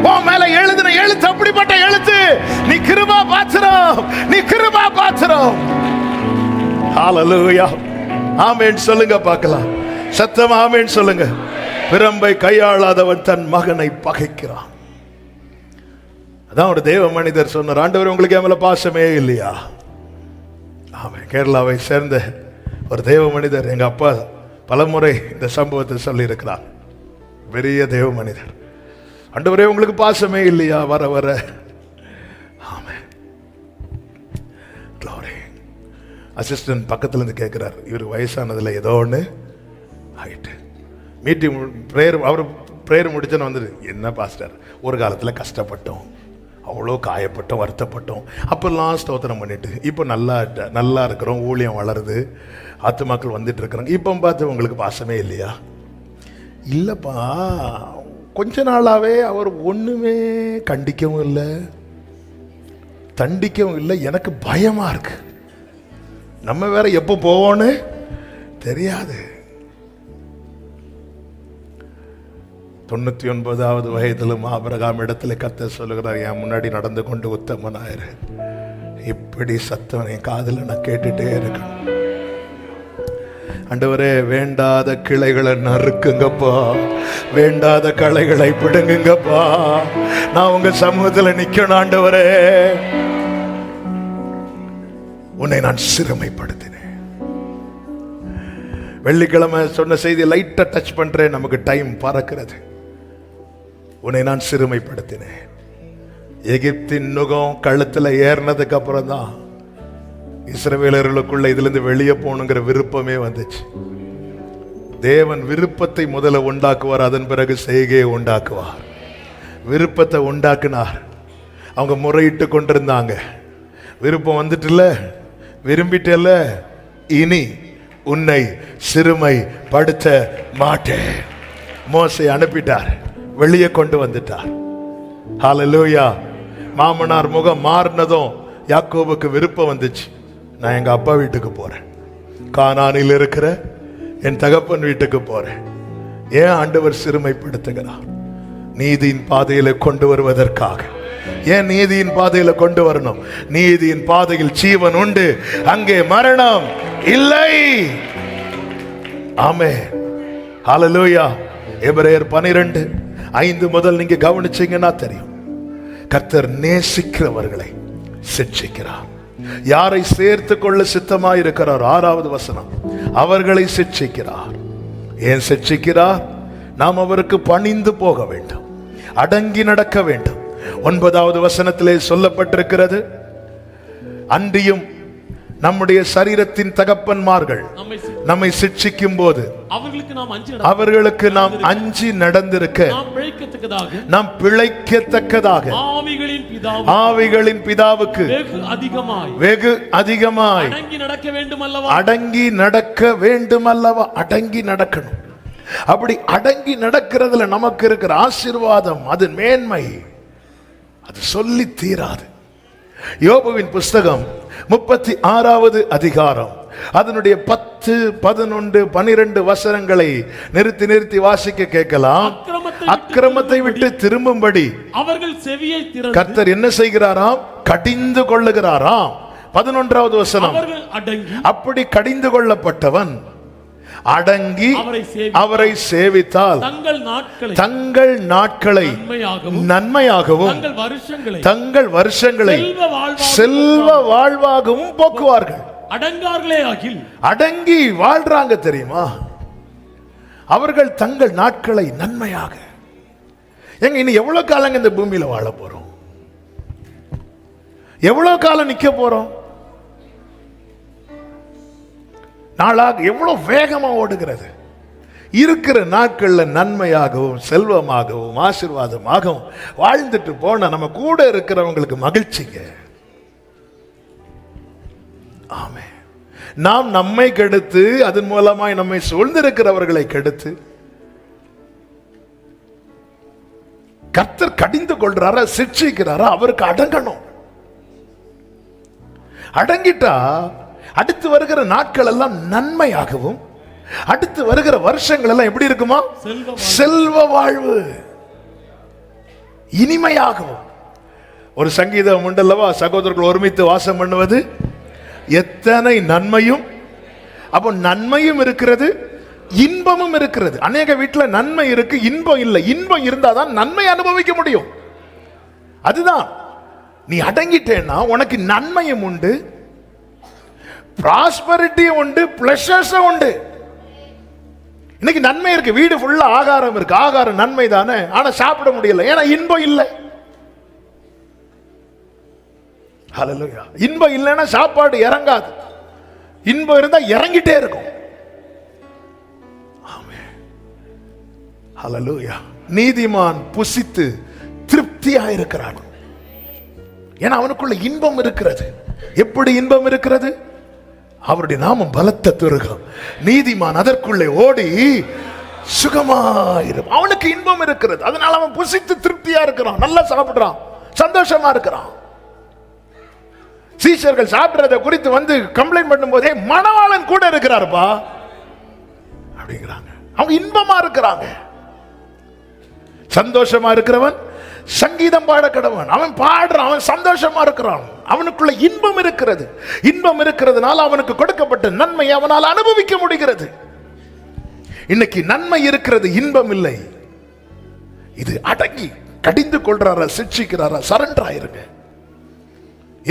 உன் மேல எழுதின எழுத்து அப்படிப்பட்ட எழுத்து. நீ கிருபா பாத்திரம், நீ கிருபா பாத்திரம். ஹல்லேலூயா. ஆமென் சொல்லுங்க பார்க்கலாம். சத்தம் ஆமென் சொல்லுங்க. பிரம்பை கையாளாதவன் தன் மகனை பகைக்கிறான். அதான் ஒரு தேவ மனிதர் சொன்னார், ஆண்டவர் உங்களுக்கு என் மேல பாசமே இல்லையா? ஆமாம். கேரளாவை சேர்ந்த ஒரு தேவ மனிதர், எங்க அப்பா பலமுறை இந்த சம்பவத்தை சொல்லி இருக்கிறார். பெரிய தேவ மனிதர், ஆண்டவரே உங்களுக்கு பாசமே இல்லையா வர வர? ஆமாம். அசிஸ்டன்ட் பக்கத்துல இருந்து கேட்கிறார், இவர் வயசானதுல ஏதோ ஒன்று ஆயிட்டு. மீட்டிங் ப்ரேயர், அவர் ப்ரேயர் முடிச்சுன்னு வந்துடு, என்ன பாஸ்டர் ஒரு காலத்தில் கஷ்டப்பட்டோம், அவ்வளோ காயப்பட்டோம், வருத்தப்பட்டோம், அப்பெல்லாம் ஸ்தோத்திரம் பண்ணிட்டு இப்போ நல்லா இருக்கிறோம், ஊழியம் வளருது, ஆத்துமாக்கள் வந்துட்டு இருக்கிறாங்க, இப்போ பார்த்து உங்களுக்கு பாசமே இல்லையா? இல்லைப்பா, கொஞ்ச நாளாகவே அவர் ஒன்றுமே கண்டிக்கவும் இல்லை, தண்டிக்கவும் இல்லை, எனக்கு பயமாக இருக்கு, நம்ம வேற எப்போ போவோன்னு தெரியாது. 99வது வயதிலும் ஆபிரகாம் இடத்துல கர்த்தர் சொல்லுகிறார், என் முன்னாடி நடந்து கொண்டு உத்தமனாயிரு. இப்படி சத்தம் என் காதில் நான் கேட்டுட்டே இருக்கேன். ஆண்டவரே, வேண்டாத கிளைகளை நறுக்குங்கப்பா, வேண்டாத களைகளை பிடுங்குங்கப்பா. நான் உங்க சமூகத்தில் நிக்கணும் ஆண்டவரே. உன்னை நான் சிறுமைப்படுத்தினேன். வெள்ளிக்கிழமை சொன்ன செய்தி லைட்டா டச் பண்றேன், நமக்கு டைம் பறக்கிறது. உன்னை நான் சிறுமைப்படுத்தினேன். எகிப்தின் நுகம் கழுத்துல ஏறினதுக்கு அப்புறம் தான் இஸ்ரவேலர்களுக்குள்ள இதுல இருந்து வெளியே போகணுங்கிற விருப்பமே வந்துச்சு. தேவன் விருப்பத்தை முதல்ல உண்டாக்குவார், அதன் பிறகு செய்கையை உண்டாக்குவார். விருப்பத்தை உண்டாக்குனார். அவங்க முறையிட்டு கொண்டிருந்தாங்க. விருப்பம் வந்துட்டுல, விரும்பிட்டல, இனி உன்னை சிறுமைப்படுத்த மாட்டேன். மோசே அனுப்பிட்டார், வெளியே கொண்டு வந்துட்டார். ஹல்லேலூயா. மாமனார் முகம் மாறினதும் யாக்கோபுக்கு விருப்பம் வந்துச்சு. நான் எங்க அப்பா வீட்டுக்கு போறேன், கானானில் இருக்கிற என் தகப்பன் வீட்டுக்கு போறேன். ஏன் ஆண்டவர் சிறுமைப்படுத்துகிறார்? நீதியின் பாதையில கொண்டு வருவதற்காக. ஏன் நீதியின் பாதையில கொண்டு வரணும்? நீதியின் பாதையில் ஜீவன் உண்டு, அங்கே மரணம் இல்லை. ஆமென். ஹல்லேலூயா. எபிரேயர் 12:5 முதல் நீங்க கவனிச்சீங்கன்னா தெரியும். கர்த்தர் நேசிக்கிறவர்களை சிட்சிக்கிறார். யாரை சேர்த்து கொள்ள சித்தமாய் இருக்கிறார்? 6வது வசனம், அவர்களை சிட்சிக்கிறார். ஏன் சிட்சிக்கிறார்? நாம் அவருக்கு பணிந்து போக வேண்டும், அடங்கி நடக்க வேண்டும். 9வது வசனத்திலே சொல்லப்பட்டிருக்கிறது, அன்றியும் நம்முடைய சரீரத்தின் தகப்பன்மார்கள் நம்மை சிட்சிக்கும் போது அவர்களுக்கு நாம் அஞ்சி நடந்திருக்க நாம் பிழைக்கத்தக்கதாக ஆவிகளின் பிதாவுக்கு வெகு அதிகமாய் அடங்கி நடக்க வேண்டும் அல்லவா? அடங்கி நடக்கணும். அப்படி அடங்கி நடக்கிறதுல நமக்கு இருக்கிற ஆசீர்வாதம், அது மேன்மை, அது சொல்லி தீராது. யோபுவின் புஸ்தகம் 36வது அதிகாரம், அதனுடைய 10, 11, 12 வசனங்களை நிறுத்தி நிறுத்தி வாசிக்க கேட்கலாம். அக்கிரமத்தை விட்டு திரும்பும்படி அவர்கள் செவியை திறந்து கர்த்தர் என்ன செய்கிறாராம்? கடிந்து கொள்ளுகிறாராம். 11வது வசனம், அப்படி கடிந்து கொள்ளப்பட்டவன் அடங்கி அவரை சேவித்தால் தங்கள் நாட்களை நன்மையாகவும் தங்கள் வருஷங்களை செல்வ வாழ்வாகவும் போக்குவார்கள். அடங்கி வாழ்றாங்க தெரியுமா? அவர்கள் தங்கள் நாட்களை நன்மையாக. எங்க இனி எவ்வளவு காலங்க இந்த பூமியில வாழ போறோம்? எவ்வளவு காலம் நிக்க போறோம்? நாளாக எவ்வளவு வேகமா ஓடுகிறது. இருக்கிற நாட்கள்ல நன்மையாகவும் செல்வமாகவும் ஆசீர்வாதமாகவும் வாழ்ந்துட்டு போன நம்ம கூட இருக்கிறவங்களுக்கு மகிழ்ச்சிங்க. ஆமென். நாம் நம்மை கெடுத்து அதன் மூலமாய் நம்மை சூழ்ந்திருக்கிறவர்களை கெடுத்து கர்த்தர் கடிந்து கொள்றாரா, சிட்சிக்கிறாரா? அவருக்கு அடங்கணும். அடங்கிட்டா அடுத்து வருகிற நாட்கள் எல்லாம் நன்மையாகவும், அடுத்து வருகிற வருஷங்கள் எல்லாம் எப்படி இருக்குமா? செல்வ வாழ்வு, இனிமையாகவும். ஒரு சங்கீதம் உண்டல்லவா, சகோதரர்கள் ஒருமித்து வாசம் பண்ணுவது எத்தனை நன்மையும். அப்போ நன்மையும் இருக்கிறது, இன்பமும் இருக்கிறது. அநேக வீட்டில் நன்மை இருக்கு, இன்பம் இல்லை. இன்பம் இருந்தாதான் நன்மை அனுபவிக்க முடியும். அதுதான், நீ அடங்கிட்டேன்னா உனக்கு நன்மையும் உண்டு, பிராஸ்பரிட்டியும் உண்டு, பிளஷர்ஸும் உண்டு. இன்னைக்கு நன்மை இருக்கு, வீடு ஃபுல்லா ஆகாரம் இருக்கு. ஆகாரம் நன்மை தானே, ஆனா சாப்பிட முடியல, ஏன்னா இன்பம் இல்லை. ஹல்லேலூயா. இன்பம் இல்லைன்னா சாப்பாடு இறங்காது, இன்பம் இருந்தா இறங்கிட்டே இருக்கும். ஆமென். ஹல்லேலூயா. நீதிமான் புசித்து திருப்தியா இருக்கிறான், ஏன்னா அவனுக்குள்ள இன்பம் இருக்கிறது. எப்படி இன்பம் இருக்கிறது? அவருடைய நாமம் பலத்த துருகம், நீதிமான் அதற்குள்ளே ஓடி சுகமாயிரும். அவனுக்கு இன்பம் இருக்கிறது, அதனால அவன் புசித்து திருப்தியா இருக்கிறான், நல்லா சாப்பிடுறான், சந்தோஷமா இருக்கிறான். சீஷர்கள் சாப்பிடுறத குறித்து வந்து கம்ப்ளைண்ட் பண்ணும் போதே மணவாளன் கூட இருக்கிறாருப்பா அப்படிங்கிறாங்க. அவங்க இன்பமா இருக்கிறாங்க. சந்தோஷமா இருக்கிறவன் சங்கீதம் பாட கடவன். அவன் பாடுறான், அவன் சந்தோஷமா இருக்கிறான். அவனுக்குள்ள இன்பம் இருக்கிறது. இன்பம் இருக்கிறதுனால அவனுக்கு கொடுக்கப்பட்ட நன்மையை அவனால் அனுபவிக்க முடிகிறது. இன்னைக்கு நன்மை இருக்கிறது, இன்பம் இல்லை. இது அடங்கி கடிந்து கொள்றாரா, சிக்ஷிக்கிறாரா, சரண்டர் ஆயிருங்க.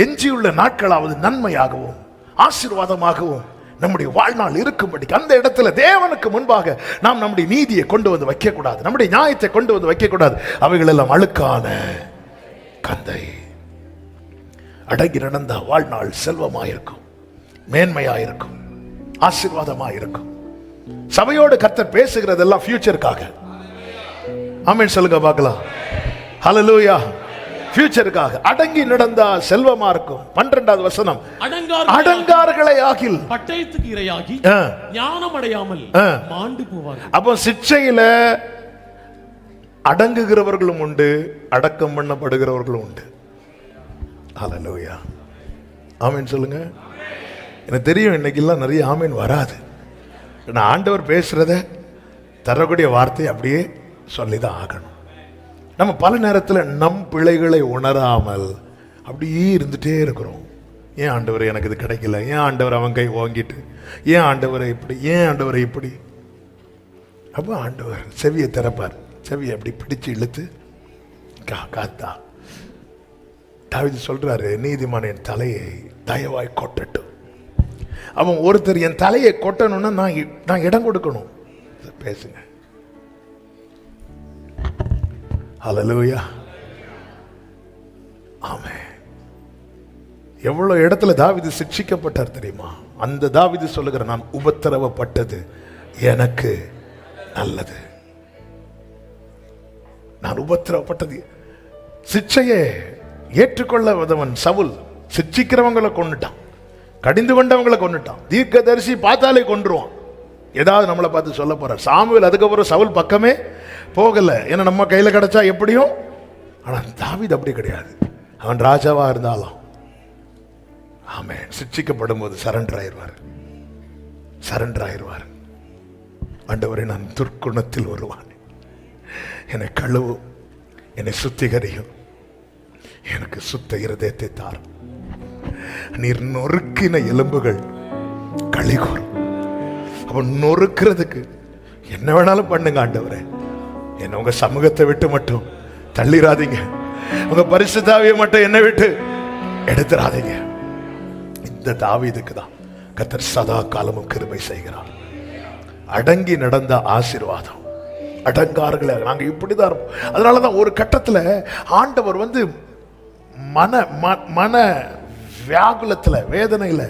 எஞ்சியுள்ள நாட்களாவது நன்மையாகவும் ஆசீர்வாதமாகவும் நம்முடைய வாழ்நாள் இருக்கும்படி அந்த இடத்துல தேவனுக்கு முன்பாக நாம் நம்முடைய நீதியை கொண்டு வந்து வைக்க கூடாது, நம்முடைய நியாயத்தை கொண்டு வந்து வைக்க கூடாது. அவைகள் எல்லாம் அழுக்கான கந்தை. அடங்கி நடந்த வாழ்நாள் செல்வமாயிருக்கும், மேன்மையாயிருக்கும், ஆசீர்வாதமாயிருக்கும். சபையோடு கர்த்தர் பேசுகிறதெல்லாம் ஃபியூச்சருக்காக. ஆமென் சொல்லுங்க பார்க்கலாம். ஹல்லேலூயா. ஃபியூச்சருக்காக. அடங்கி நடந்தா செல்வமா இருக்கும். 12வது வசனம், அடங்கார்களை ஆகில் பட்டயத்துக்கு இரையாகி ஞானம் அடையாமல் மாண்டு போவார்கள். அப்போ சிட்சையில அடங்குகிறவர்களும் உண்டு, அடக்கம் பண்ணப்படுகிறவர்களும் உண்டு. ஹல்லேலூயா. ஆமென் சொல்லுங்க. எனக்கு தெரியும் இன்னைக்கெல்லாம் நிறைய ஆமென் வராது. நான் ஆண்டவர் பேசுறத தரக்கூடிய வார்த்தை அப்படியே சொல்லிதான் ஆகணும். நம்ம பல நேரத்தில் நம் பிழைகளை உணராமல் அப்படியே இருந்துட்டே இருக்கிறோம். ஏன் ஆண்டவரை எனக்கு இது கிடைக்கல, ஏன் ஆண்டவர் அவன் கை வாங்கிட்டு, ஏன் ஆண்டவரை இப்படி, ஏன் ஆண்டவரை இப்படி. அப்போ ஆண்டவர் செவியை திறப்பார். செவியை அப்படி பிடிச்சு இழுத்து காத்தா. தாவீது சொல்றாரு, நீதிமான் என் தலையை தயவாய் கொட்டட்டும். அவன் ஒருத்தர் என் தலையை கொட்டணும்னா நான் இடம் கொடுக்கணும். பேசுங்க. ஹல்லேலூயா. ஆமென். எவ்வளவு இடத்துல தாவீது சிக்ஷிக்கப்பட்டார் தெரியுமா? அந்த தாவீது சொல்லுகிற, நான் உபத்திரவப்பட்டது எனக்கு நல்லது. நான் உபத்திரவப்பட்டது. சிக்ஷையை ஏற்றுக்கொள்ள வந்தவன் சவுல் சிக்ஷிக்கிறவங்களை கொன்னுட்டான், கடிந்து கொண்டவங்களை கொன்னுட்டான். தீர்க்கதரிசி பார்த்தாலே கொன்றுவான். ஏதாவது நம்மளை பார்த்து சொல்ல போறார். சாமுவேல் அதுக்கப்புறம் சவுல் பக்கமே போகல, ஏன்னா நம்ம கையில கிடைச்சா எப்படியும். ஆனா தாவீது அப்படி கிடையாது. அவன் ராஜாவா இருந்தாலும் ஆமென் சிக்ஷிக்கப்படும் போது சரண்டர் ஆயிடுவார். ஆண்டவரே, நான் துர்க்குணத்தில் வருவான், என்னை கழுவு, என்னை சுத்திகரியும், எனக்கு சுத்த இருதயத்தை தார். நீர் நொறுக்கின எலும்புகள் களிகூறும். அவன் நொறுக்கிறதுக்கு என்ன வேணாலும் பண்ணுங்க ஆண்டவரே, என்ன உங்க சமூகத்தை விட்டு மட்டும் தள்ளிராதீங்க, உங்க பரிசுத்த ஆவியை மட்டும் என்னை விட்டு எடுத்துறாதீங்க. இந்த தாவீதுக்கு தான் கர்த்தர் சதா காலமும் கிருபை செய்கிறார். அடங்கி நடந்த ஆசீர்வாதம். அடங்கார்களை நாங்க இப்படிதான் இருப்போம். அதனாலதான் ஒரு கட்டத்துல ஆண்டவர் மன வியாகுலத்துல, வேதனையில,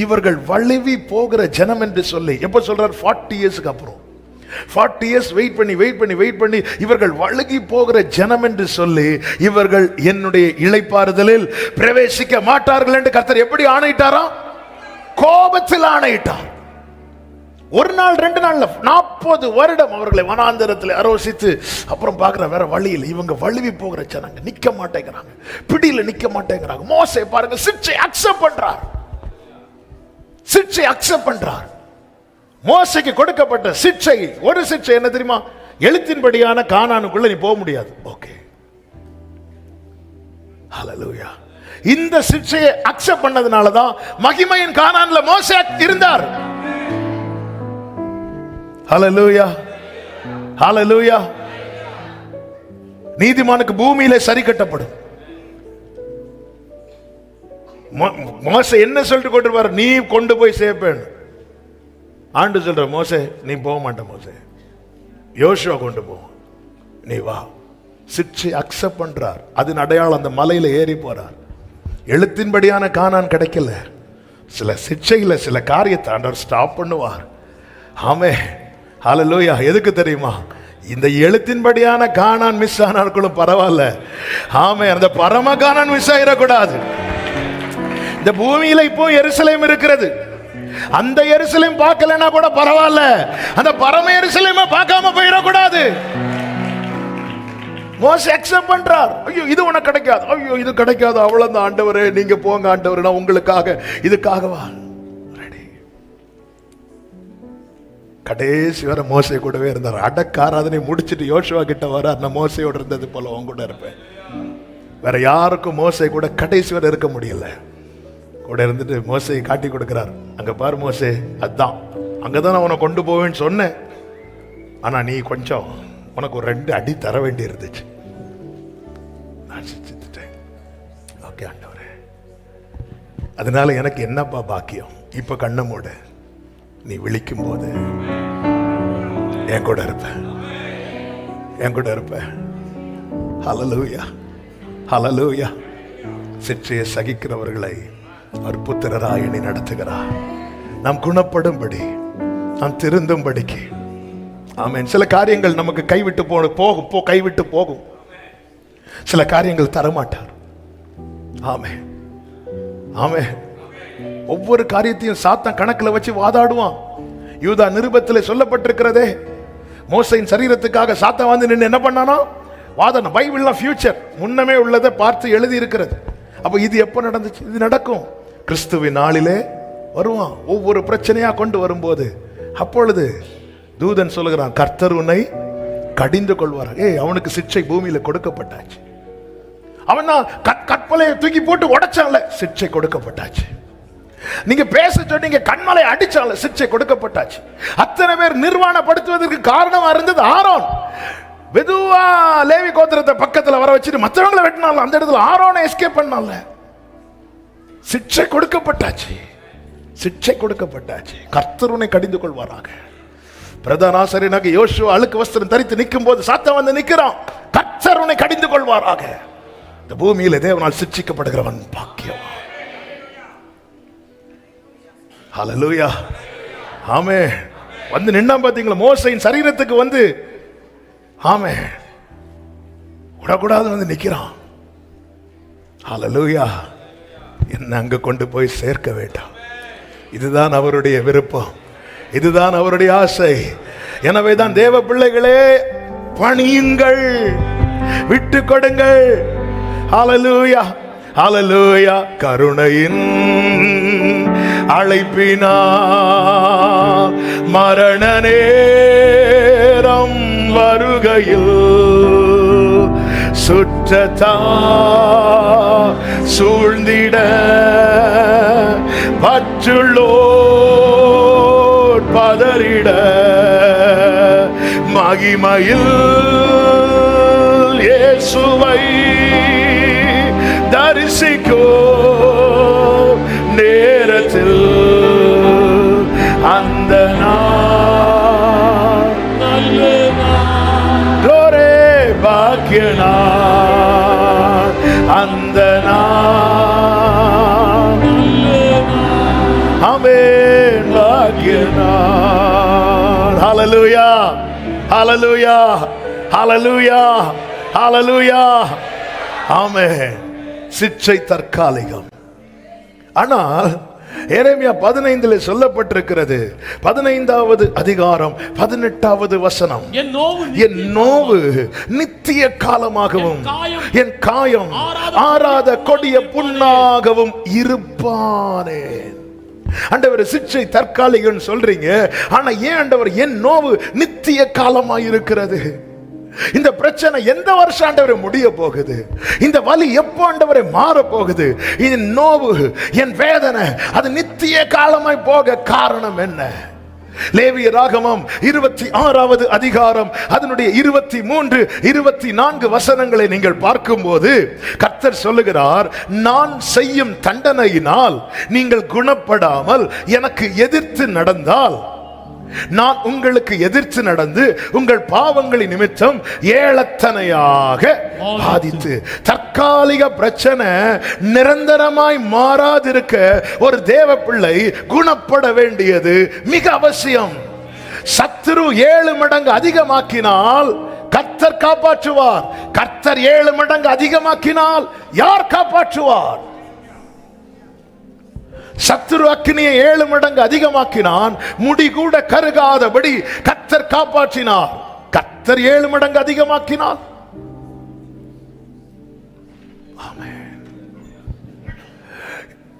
இவர்கள் வழுவி போகிற ஜனம் என்று சொல்லி எப்ப சொல்றார்? 40 இயர்ஸ்க்கு அப்புறம். 40 இயர்ஸ் வெயிட் பண்ணி இவர்கள் வழுகி போகிற ஜனம் என்று சொல்லி, இவர்கள் என்னுடைய இளைப்பாறுதலில் பிரவேசிக்க மாட்டார்கள் என்று கர்த்தர் எப்படி ஆணையிட்டாராம்? கோபத்தில் ஆணையிட்டார். ஒரு நாள் 2 நாள்ல 40 வருடம் அவர்களை வனாந்தரத்தில் அரோசித்து அப்புறம் பார்க்கிற வேற வழியில் இவங்க வழுவி போகிற ஜனங்க நிக்க மாட்டேங்கிறாங்க, பிடியில நிக்க மாட்டேங்கிறாங்க. மோசே பாருங்க, சிட்சை அக்செப்ட் பண்றார். மோசைக்கு கொடுக்கப்பட்ட சிட்சை, ஒரு சிட்சை என்ன தெரியுமா? எழுத்தின்படியான கானானுக்குள்ள நீ போக முடியாது. ஓகே, ஹல்லேலூயா. இந்த சிட்சையை அக்செப்ட் பண்ணதுனாலதான் மகிமையின் கானான்ல மோசே இருந்தார். ஹல்லேலூயா, ஹல்லேலூயா. நீதிமானுக்கு பூமியிலே சரி கட்டப்படும். மோசே என்ன சொல்லிட்டு கொண்டிருப்பார்? நீ கொண்டு போய் சேர்ப்பேன். ஆண்டு சொல்ற, மோசே நீ போக மாட்ட, மோசே யோசுவா கொண்டு போ, நீ வா. சிட்சை அக்செப்ட் பண்றார். அதன் அடையாளம் அந்த மலையில ஏறி போறார். எழுத்தின்படியான கானான் கிடைக்கல, சில சிட்சையில சில காரியத்தை ஆண்டவர் ஸ்டாப் பண்ணுவார். ஆமே, ஹல்லேலூயா. எதுக்கு தெரியுமா? இந்த எழுத்தின்படியான கானான் மிஸ் ஆனாலும் பரவாயில்ல. ஆமே, அந்த பரம கானான் மிஸ் ஆயிடக்கூடாது. இந்த பூமியில இப்போ எருசலேம் இருக்கிறது. அந்த எருசலேம் பார்க்கலனா கூட பரவாயில்ல, அந்த பரம எருசலேமை பார்க்காம போயிடக்கூடாது. மோசே அக்செப்ட் பண்றார். ஐயோ இது உனக்கு கிடைக்காது, ஐயோ இது கிடைக்காது, அவ்வளவுதான் ஆண்டவரே, நீங்க போங்க ஆண்டவரே, நான் உங்களுக்காக இதுக்காகவா ரெடி. கடைசி வரை மோசே கூடவே இருந்தார். அடக்காராதனை முடிச்சிட்டு யோசுவா கிட்ட வரார். நான் மோசையோடு இருந்தது போல உங்க கூட இருப்பேன். வேற யாருக்கும் மோசே கூட கடைசி வரை இருக்க முடியல. கூட இருந்துட்டு மோசையை காட்டி கொடுக்கிறார். அங்க பாரு மோசே, அதான் அங்கதான் நான் உன்னை கொண்டு போவேன்னு சொன்னேன், ஆனா நீ கொஞ்சம் உனக்கு ஒரு 2 அடி தர வேண்டி இருந்துச்சு, நான் செஞ்சுட்டேன். ஓகே ஆண்டவரே, அதனால எனக்கு என்னப்பா பாக்கியம், இப்ப கண்ணை மூட, நீ விழிக்கும் போது என் கூட இருப்ப, என் கூட இருப்ப. ஹல்லேலூயா, ஹல்லேலூயா. சிற்றையை சகிக்கிறவர்களை அவர் புத்திரராய் எண்ணி நடத்துகிறார். நாம் குணப்படும்படி, நாம் திருந்தும்படிக்கு. ஆமென். சில காரியங்கள் நமக்கு கைவிட்டு போகும், கைவிட்டு போகும். சில காரியங்கள் தரமாட்டார். ஆமென், ஆமென். ஒவ்வொரு காரியத்தையும் சாத்தான் கணக்குல வச்சு வாதாடுவான். யூதா நிருபத்தில் சொல்லப்பட்டிருக்கிறதே, மோசையின் சரீரத்துக்காக சாத்தான் வந்து நின்று என்ன பண்ணானா, வாதன. பைபிள்ல ஃபியூச்சர் முன்னமே உள்ளதை பார்த்து எழுதி இருக்கிறது. அப்ப இது எப்ப நடந்துச்சு? இது நடக்கும், கிறிஸ்துவின் நாளிலே வருவான். ஒவ்வொரு பிரச்சனையா கொண்டு வரும்போது அப்பொழுது தூதன் சொல்லுகிறான், கர்த்தர் உன்னை கடிந்து கொள்வார். அவனுக்கு சிக்ஷை பூமியில கொடுக்கப்பட்டாச்சு. அவன் தான் கற்பலையை தூக்கி போட்டு உடைச்சால, சிக்ஷை கொடுக்கப்பட்டாச்சு. நீங்க பேச சொன்னீங்க, கண்மலை அடிச்சால, சிக்ஷை கொடுக்கப்பட்டாச்சு. அத்தனை பேர் நிர்வாணப்படுத்துவதற்கு காரணமா இருந்தது ஆரோன். வெதுவா லேவி கோத்திரத்தை பக்கத்துல வர வச்சுட்டு மற்றவங்களை வெட்டினால, அந்த இடத்துல ஆரோனை எஸ்கேப் பண்ணால. சிக்ஷை கொடுக்கப்பட்டாச்சு, சிக்ஷை கொடுக்கப்பட்டாச்சு. கர்த்தர் உன்னை கடிந்து கொள்வாராக. பிரதான ஆசாரியனாக யோசுவா அழுக்கு வஸ்திரம் தரித்து நிற்கும் போது சாத்தான் வந்து நிற்கிறான். கர்த்தர் உன்னை கடிந்து கொள்வாராக. இந்த பூமியில தேவனால் சிட்சிக்கப்படுகிறவன் பாக்கியம். ஹல்லேலூயா, ஆமென். வந்து நின்னா பாத்தீங்களா, மோசையின் சரீரத்துக்கு வந்து, ஆமென், விடக்கூடாது வந்து நிக்கிறான். ஹல்லேலூயா. என்ன அங்க கொண்டு போய் சேர்க்க வேண்டாம். இதுதான் அவருடைய விருப்பம், இதுதான் அவருடைய ஆசை. எனவே தான் தேவ பிள்ளைகளே, பணியுங்கள், விட்டு கொடுங்கள். ஹல்லேலூயா, ஹல்லேலூயா. கருணையின் அழைப்பினா மரண நேரம் வருகையில் சுற்றத்தா சூழ்ந்திட பற்றுள்ளோர் பதறிட மகிமையில் இயேசுவை தரிசிக்கோ நேரத்தில் அந்த நாளே பாக்கிய நாள், அந்த ஆமென், பாக்கிய நாள். ஹல்லேலூயா, ஹல்லேலூயா, ஹல்லேலூயா, ஹல்லேலூயா. ஆமென். சிட்சை தற்காலிகம். ஆனால் எரேமியா 15 சொல்லப்பட்டிருக்கிறது, 15வது அதிகாரம் 18வது வசனம், என் நோவு நித்திய காலமாகவும் என் காயம் ஆறாத கொடிய புண்ணாகவும் இருப்பானேன். ஆண்டவர் சிட்சை தற்காலிகம் சொல்றீங்க, ஆனா ஏன் ஆண்டவர் என் நோவு நித்திய காலமாய் இருக்கிறது? இந்த பிரச்சனை எந்த வருஷம் ஆண்டவரே முடிய போகுது? இந்த வலி எப்போ ஆண்டவரே மாற போகுது? இந்த நோவு, என் வேதனை, அது நித்திய காலமாய் போக காரணம் என்ன? லேவிய ராகமம் 26வது அதிகாரம் அதனுடைய 23, 24 வசனங்களை நீங்கள் பார்க்கும்போது கர்த்தர் சொல்லுகிறார், நான் செய்யும் தண்டனையினால் நீங்கள் குணப்படாமல் எனக்கு எதிர்த்து நடந்தால், நான் உங்களுக்கு எதிர்த்து நடந்து உங்கள் பாவங்களின் நிமித்தம் ஏளத்தனையாக பாதித்து, தற்காலிக பிரச்சனை நிரந்தரமாய் மாறாதிருக்க ஒரு தேவ பிள்ளை குணப்பட வேண்டியது மிக அவசியம். சத்துரு 7 மடங்கு அதிகமாக்கினால் கர்த்தர் காப்பாற்றுவார். கர்த்தர் 7 மடங்கு அதிகமாக்கினால் யார் காப்பாற்றுவார்? சத்துரு அக்கினியை 7 மடங்கு அதிகமாக்கினான், முடி கூட கருகாதபடி கர்த்தர் காப்பாற்றினார். கர்த்தர் 7 மடங்கு அதிகமாக்கினார்.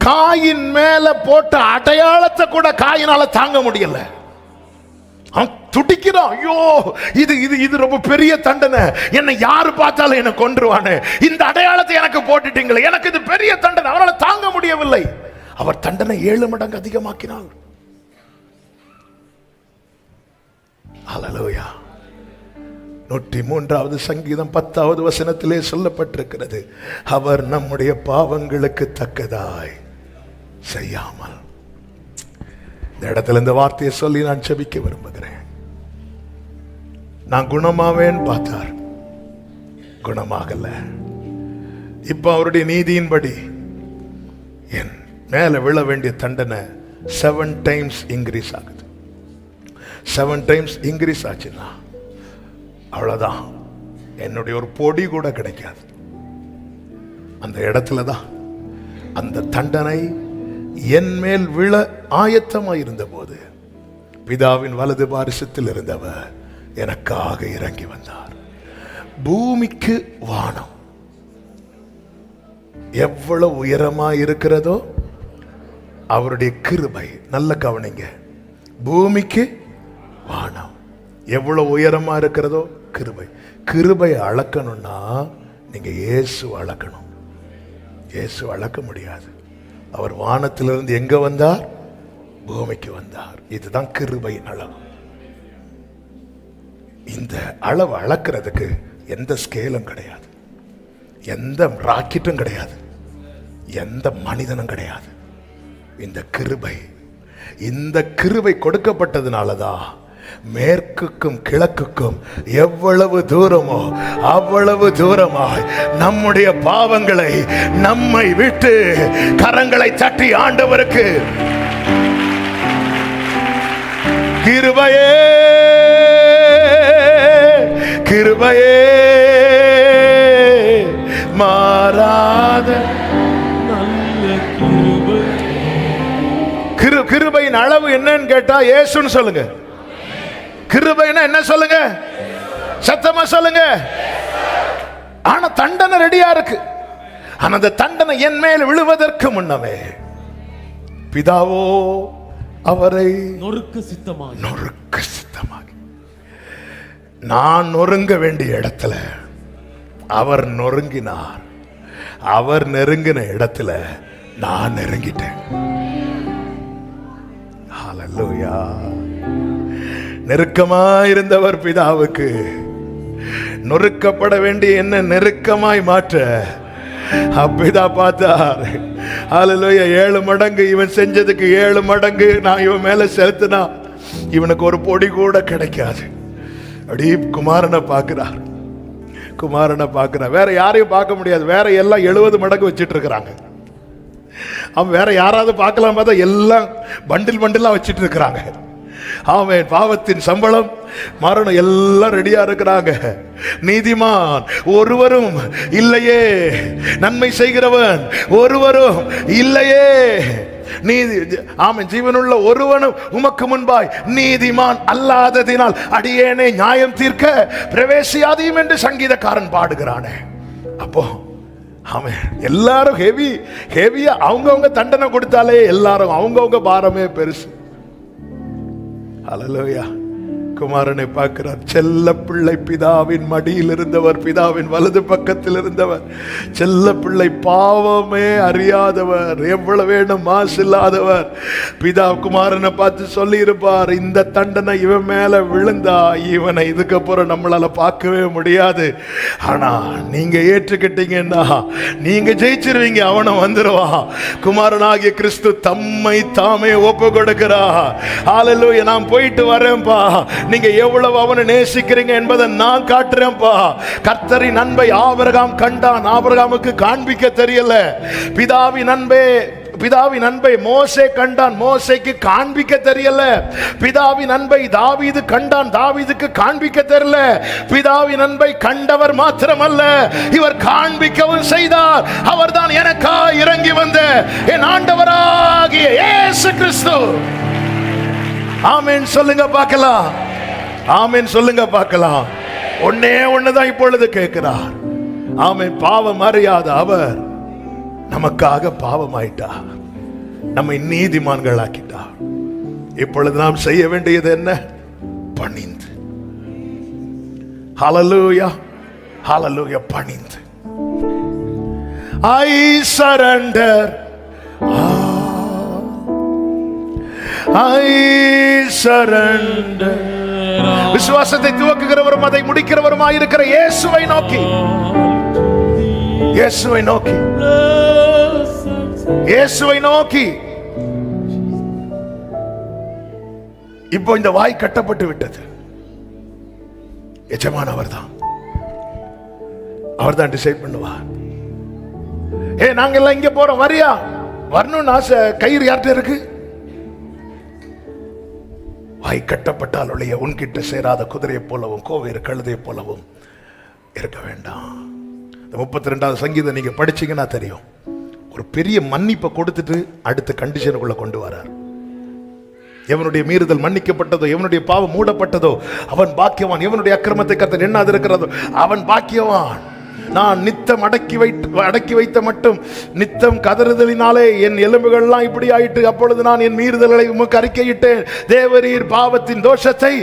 காயின் மேல போட்ட அடையாளத்தை கூட காயினால தாங்க முடியல. துடிக்கிறான், ஐயோ இது இது இது ரொம்ப பெரிய தண்டனை, என்னை யாரு பார்த்தாலும் என்ன கொன்றுவானே, இந்த அடையாளத்தை எனக்கு போட்டுட்டீங்களே, எனக்கு இது பெரிய தண்டனை, அவனால தாங்க முடியவில்லை. அவர் தண்டனை 7 மடங்கு அதிகமாக்கினார். ஹல்லேலூயா. 103வது சங்கீதம் 10வது வசனத்திலே சொல்லப்பட்டிருக்கிறது, அவர் நம்முடைய பாவங்களுக்கு தக்கதாய் செய்யாமல். இந்த இடத்துல இந்த வார்த்தையை சொல்லி நான் ஜெபிக்க விரும்புகிறேன். நான் குணமாவேன் பார்த்தார், குணமாகல. இப்ப அவருடைய நீதியின்படி என் மேல விழ வேண்டிய தண்டனை 7 டைம்ஸ் இன்க்ரீஸ் ஆகுது. 7 டைம்ஸ் இன்க்ரீஸ் ஆச்சுன்னா அவ்வளவுதான், என்னுடைய ஒரு பொடி கூட கிடைக்காது. அந்த இடத்துல தான் அந்த தண்டனை என் மேல் விழ ஆயத்தமாய் இருந்த போது பிதாவின் வலது பாரிசத்தில் இருந்தவர் எனக்காக இறங்கி வந்தார். பூமிக்கு வானம் எவ்வளவு உயரமா இருக்கிறதோ அவருடைய கிருபை, நல்ல கவனிங்க, பூமிக்கு வானம் எவ்வளவு உயரமா இருக்கிறதோ கிருபை. கிருபை அளக்கணும்னா நீங்க இயேசு அளக்கணும். இயேசு அளக்க முடியாது. அவர் வானத்திலிருந்து எங்க வந்தார்? பூமிக்கு வந்தார். இதுதான் கிருபையின் அளவு. இந்த அளவு அளக்கிறதுக்கு எந்த ஸ்கேலும் கிடையாது, எந்த ராக்கெட்டும் கிடையாது, எந்த மனிதனும் கிடையாது. இந்த கிருபை கொடுக்கப்பட்டதுனாலதான் மேற்குக்கும் கிழக்குக்கும் எவ்வளவு தூரமோ அவ்வளவு தூரமாய் நம்முடைய பாவங்களை நம்மை விட்டு கரங்களை தட்டி ஆண்டவருக்கு கிருபையே கிருபையே மாறாத கிருபையின் அளவு என்னன்னு கேட்டா இயேசுன்னு சொல்லுங்க. கிருபைனா என்ன சொல்லுங்க, சத்தமா சொல்லுங்க. ஆனா தண்டனை ரெடியா இருக்கு. ஆனா அந்த தண்டனை என் மேல் விழுவதற்கு முன்னமே பிதாவோ அவரை நொறுக்கு சித்தமாகி நான் நொறுங்க வேண்டிய இடத்துல அவர் நொறுங்கினார். அவர் நெருங்கின இடத்துல நான் நெருங்கிட்டேன். ஹல்லேலூயா. நெருக்கமாயிருந்தவர் பிதாவுக்கு நொறுக்கப்பட வேண்டிய என்ன நெருக்கமாய் மாற்ற பிதா பார்த்தார். ஹல்லேலூயா. 7 மடங்கு இவன் செஞ்சதுக்கு 7 மடங்கு நான் இவன் மேல செலுத்தினா இவனுக்கு ஒரு பொடி கூட கிடைக்காது. அப்படி குமாரனை பார்க்கிறார். வேற யாரையும் பார்க்க முடியாது. வேற எல்லாம் 70 மடங்கு வச்சிட்டு இருக்கிறாங்க. அவன் வேற யாராவது பார்க்கலாம் பார்த்தா எல்லாம் பண்டிலா வச்சிட்டு இருக்கிறாங்க. ஆமென். பாவத்தின் சம்பளம் மரணம். எல்லாம் ரெடியா இருக்கிறாங்க. நீதிமான் ஒருவரும் இல்லையே, நன்மை செய்கிறவன் ஒருவரும் இல்லையே, ஆமென், ஜீவனுள்ள ஒருவனும் உமக்கு முன்பாய் நீதிமான் அல்லாததினால் அடியேனே நியாயம் தீர்க்க பிரவேசியாதீம் என்று சங்கீதக்காரன் பாடுகிறானே. அப்போ ஆமென், எல்லாரும் ஹெவியா அவங்கவங்க தண்டனை கொடுத்தாலே எல்லாரும் அவங்கவங்க பாரமே பெருசு. ஹல்லேலூயா. குமாரனை பார்க்கிறார். செல்ல பிள்ளை பிதாவின் மடியில் இருந்தவர், பிதாவின் வலது பக்கத்தில் இருந்தவர், செல்ல பிள்ளை, பாவமே அறியாதவர், எவ்வளவு வேணும் மாசு இல்லாதவர். பிதா குமாரனை பார்த்து சொல்லி இருப்பார், இந்த தண்டனை இவன் மேல விழுந்தா இவனை இதுக்கப்புறம் நம்மளால பார்க்கவே முடியாது. ஆனா நீங்க ஏற்றுக்கிட்டீங்கன்னா நீங்க ஜெயிச்சிருவீங்க, அவனை வந்துருவான். குமாரனாகிய கிறிஸ்து தம்மை தாமே ஒப்பு கொடுக்கிறார். ஹல்லேலூயா. நான் போயிட்டு வரேன்பா, நீங்க எவ்வளவு அவனை நேசிக்கிறீங்க என்பதை நான் காட்டுறேன்ப்பா. கர்த்தரின் அன்பை ஆபிரகாம் கண்டான், ஆபிரகாமுக்கு காண்பிக்க தெரியல. பிதாவின் அன்பை மோசே கண்டான், மோசேக்கு காண்பிக்க தெரியல. பிதாவின் அன்பை தாவீது கண்டான், தாவீதுக்கு காண்பிக்க தெரியல. பிதாவின் அன்பை கண்டவர் மாத்திரமல்ல, இவர் காண்பிக்கவும் செய்தார். அவர்தான் எனக்காக இறங்கி வந்த என் ஆண்டவராகிய இயேசு கிறிஸ்து. ஆமென் சொல்லுங்க பார்க்கலாம். ஆமென் சொல்லுங்க பார்க்கலாம். ஒண்ணுதான் இப்பொழுது கேட்கிறார். ஆமென். பாவம் அறியாத அவர் நமக்காக பாவமாயிட்டார், நம்மை நீதிமான்கள் ஆக்கிட்டார். இப்பொழுது நாம் செய்ய வேண்டியது என்ன? பணிந்து. ஹல்லேலூயா, ஹல்லேலூயா. பணிந்து. I surrender all. I surrender. விசுவாசத்தை துவக்குகிறவரும் அதை முடிக்கிறவருமாய் இருக்கிற இயேசுவை நோக்கி, இயேசுவை நோக்கி, இயேசுவை நோக்கி. இப்போ இந்த வாய் கட்டப்பட்டு விட்டது. எஜமான் அவர்தான், அவர்தான் டிசைட் பண்ணுவார். நாங்க எல்லாம் இங்க போறோம், வரியா? வரணும்னு ஆசை, கயிறு யார்கிட்ட இருக்கு? வாய் கட்டப்பட்டால் ஒழிய உன்கிட்ட சேராத குதிரையை போலவும் கோவேறு கழுதையை போலவும் இருக்க வேண்டாம். 32வது சங்கீதம் நீங்க படிச்சீங்கன்னா தெரியும். ஒரு பெரிய மன்னிப்பை கொடுத்துட்டு அடுத்த கண்டிஷனுக்குள்ள கொண்டு வரார். எவனுடைய மீறுதல் மன்னிக்கப்பட்டதோ, எவனுடைய பாவம் மூடப்பட்டதோ அவன் பாக்கியவான். எவனுடைய அக்கிரமத்தை கர்த்தர் எண்ணாது இருக்கிறதோ அவன் பாக்கியவான். நான் நித்தம் அடக்கி வைத்த மட்டும் நித்தம் கதறுதலினாலே என் எலும்புகள்லாம் இப்படி ஆயிட்டு, அப்பொழுது நான் என் மீறுதல்களை உமக்கு அறிக்கையிட்டேன். தேவரீர் பாவத்தின் தோஷத்தை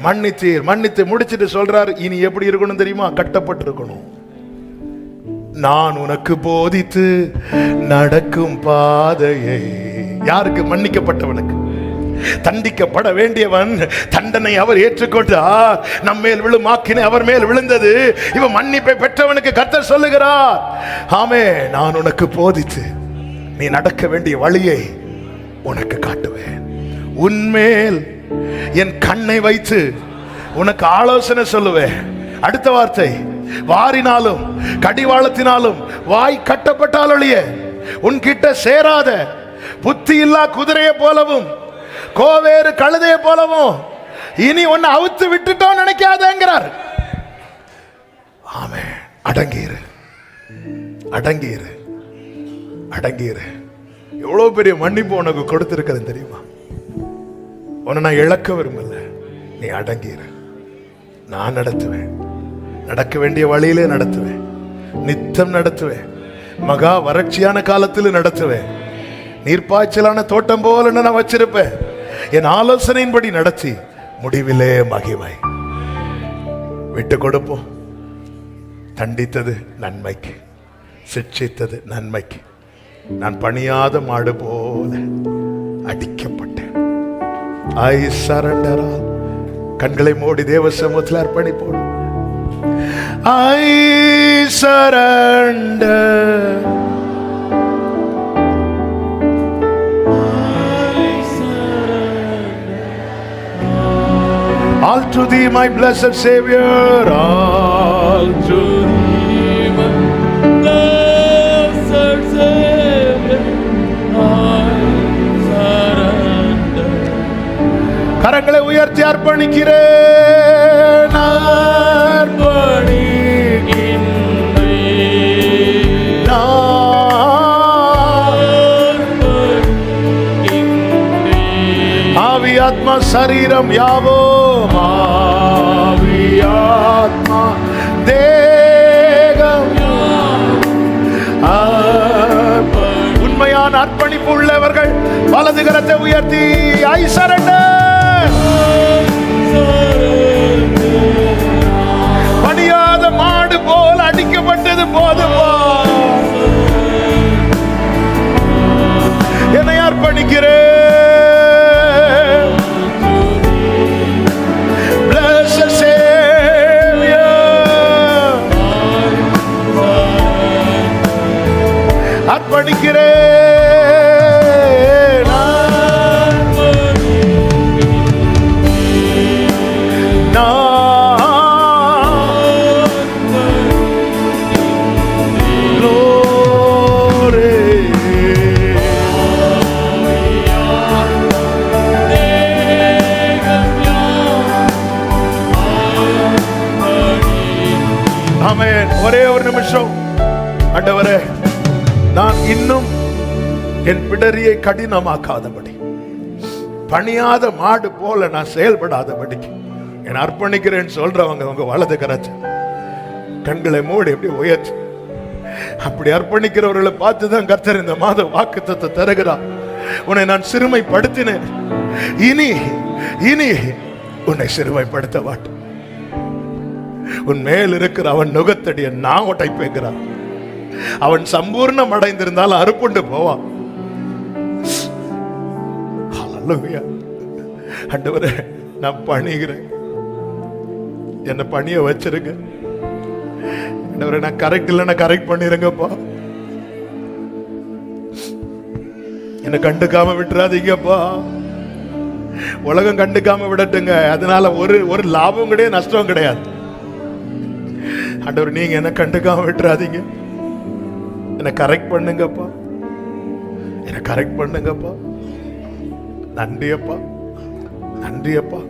மன்னித்தீர். மன்னித்து முடிச்சிட்டு சொல்றார், இனி எப்படி இருக்கணும் தெரியுமா? கட்டப்பட்டு இருக்கணும். நான் உனக்கு போதித்து நடக்கும் பாதையை. யாருக்கு? மன்னிக்கப்பட்டவனுக்கு. தண்டிக்கப்பட வேண்டியவன் தண்டனை அவர் ஏற்றுக்கொண்டார். நம்மேல் விழும் ஆக்கினை அவர் மேல் விழுந்தது. இவன் மன்னிப்பை பெற்றவனுக்கு கர்த்தர் சொல்லுகிறார், ஆமே, நான் உனக்கு போதித்து நீ நடக்க வேண்டிய வழியை உனக்கு காட்டுவேன். உன்மேல் என் கண்ணை வைத்து உனக்கு ஆலோசனை சொல்லுவேன். அடுத்த வார்த்தை, வாரினாலும் கடிவாளத்தினாலும் வாய் கட்டப்பட்டால் ஒழிய உன்கிட்ட சேராத புத்தி இல்லா குதிரையை போலவும் கோவேறு கழுதையை போலவும் இனி ஒன்னு அவுத்து விட்டுட்டோம் நினைக்காதேங்கிறார். ஆமே, அடங்கிரு, அடங்கிரு, அடங்கிரு. எவ்வளவு பெரிய மன்னிப்பு உனக்கு கொடுத்திருக்கிறது தெரியுமா? உன்னை நான் இழக்க விரும்பல. நீ அடங்கிரு, நான் நடத்துவேன். நடக்க வேண்டிய வழியிலே நடத்துவேன். நித்தம் நடத்துவேன். மகா வறட்சியான காலத்தில் நடத்துவேன். நீர்ப்பாய்ச்சலான தோட்டம் போல நான் வச்சிருப்பேன். என் ஆலோசனையின்படி நடத்தி முடிவிலே மகிமை. விட்டு கொடுப்போம். தண்டித்தது நன்மைக்கு, சிட்சித்தது நன்மைக்கு. நான் பணியாத மாடு போல அடிக்கப்பட்டேன். ஐ சரண்டர். கண்களை மூடி தேவ சமூகத்தில் அர்ப்பணிப்போம். I surrender. All to thee, my blessed Savior. All to thee, my blessed Savior. I surrender. கரங்களை உயர்த்தி அர்ப்பணிக்கிறேன். ஆவி ஆத்மா சரீரம் யாவோ, ஆவி ஆத்மா தேகம் உண்மையான அர்ப்பணிப்பு உள்ளவர்கள் வலது கரத்தை உயர்த்தி ஐ சரண்டர். பணியாத மாடு போல அடிக்கப்பட்டது போதுமா? என்னை அர்ப்பணிக்கிறேன். அர்ப்பணிக்கிறேன். ஆமென். ஒரே ஒரு நிமிஷம். ஆண்டவரே, நான் இன்னும் என் பிடரியை கடினமாக்காதபடி, பணியாத மாடு போல நான் செயல்படாதபடி என் அர்ப்பணிக்கிறேன் சொல்றவங்க உங்க வலது கரத்தை கண்களை மூடி எப்படி உயர்த்து. அப்படி அர்ப்பணிக்கிறவர்களை பார்த்துதான் கர்த்தர் இந்த மாத வாக்குத்தத்தத்தை தருகிறார். உன்னை நான் சிறுமைப்படுத்தினேன், இனி இனி உன்னை சிறுமைப்படுத்த மாட்டேன். உன் மேல் இருக்கிற அவன் நுகத்தடிய நான் உடைப்பேங்கிறான். அவன் சம்பூர்ணம் அடைந்திருந்தால் அறுப்புண்டு போவான். ஹல்லேலூயா. ஆண்டவரே நான் பணிகிறேன், என்ன பணிய வச்சிருங்க. ஆண்டவரே நான் கரெக்ட் இல்லைன்னா கரெக்ட் பண்ணிருங்கப்பா. என்ன கண்டுக்காம விட்டுறாதீங்கப்பா. உலகம் கண்டுக்காம விடட்டுங்க, அதனால ஒரு லாபம் கிடையாது, நஷ்டம் கிடையாது. ஆண்டவர் நீங்க என்ன கண்டுக்காம விட்டுறாதீங்க, என்ன கரெக்ட் பண்ணுங்கப்பா, என்ன கரெக்ட் பண்ணுங்கப்பா. நன்றியப்பா, நன்றியப்பா,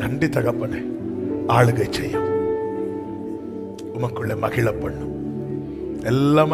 நன்றி தகப்பனே. ஆளுகை செய்யும், உமக்குள்ள மகிழ பண்ணும், எல்லாம்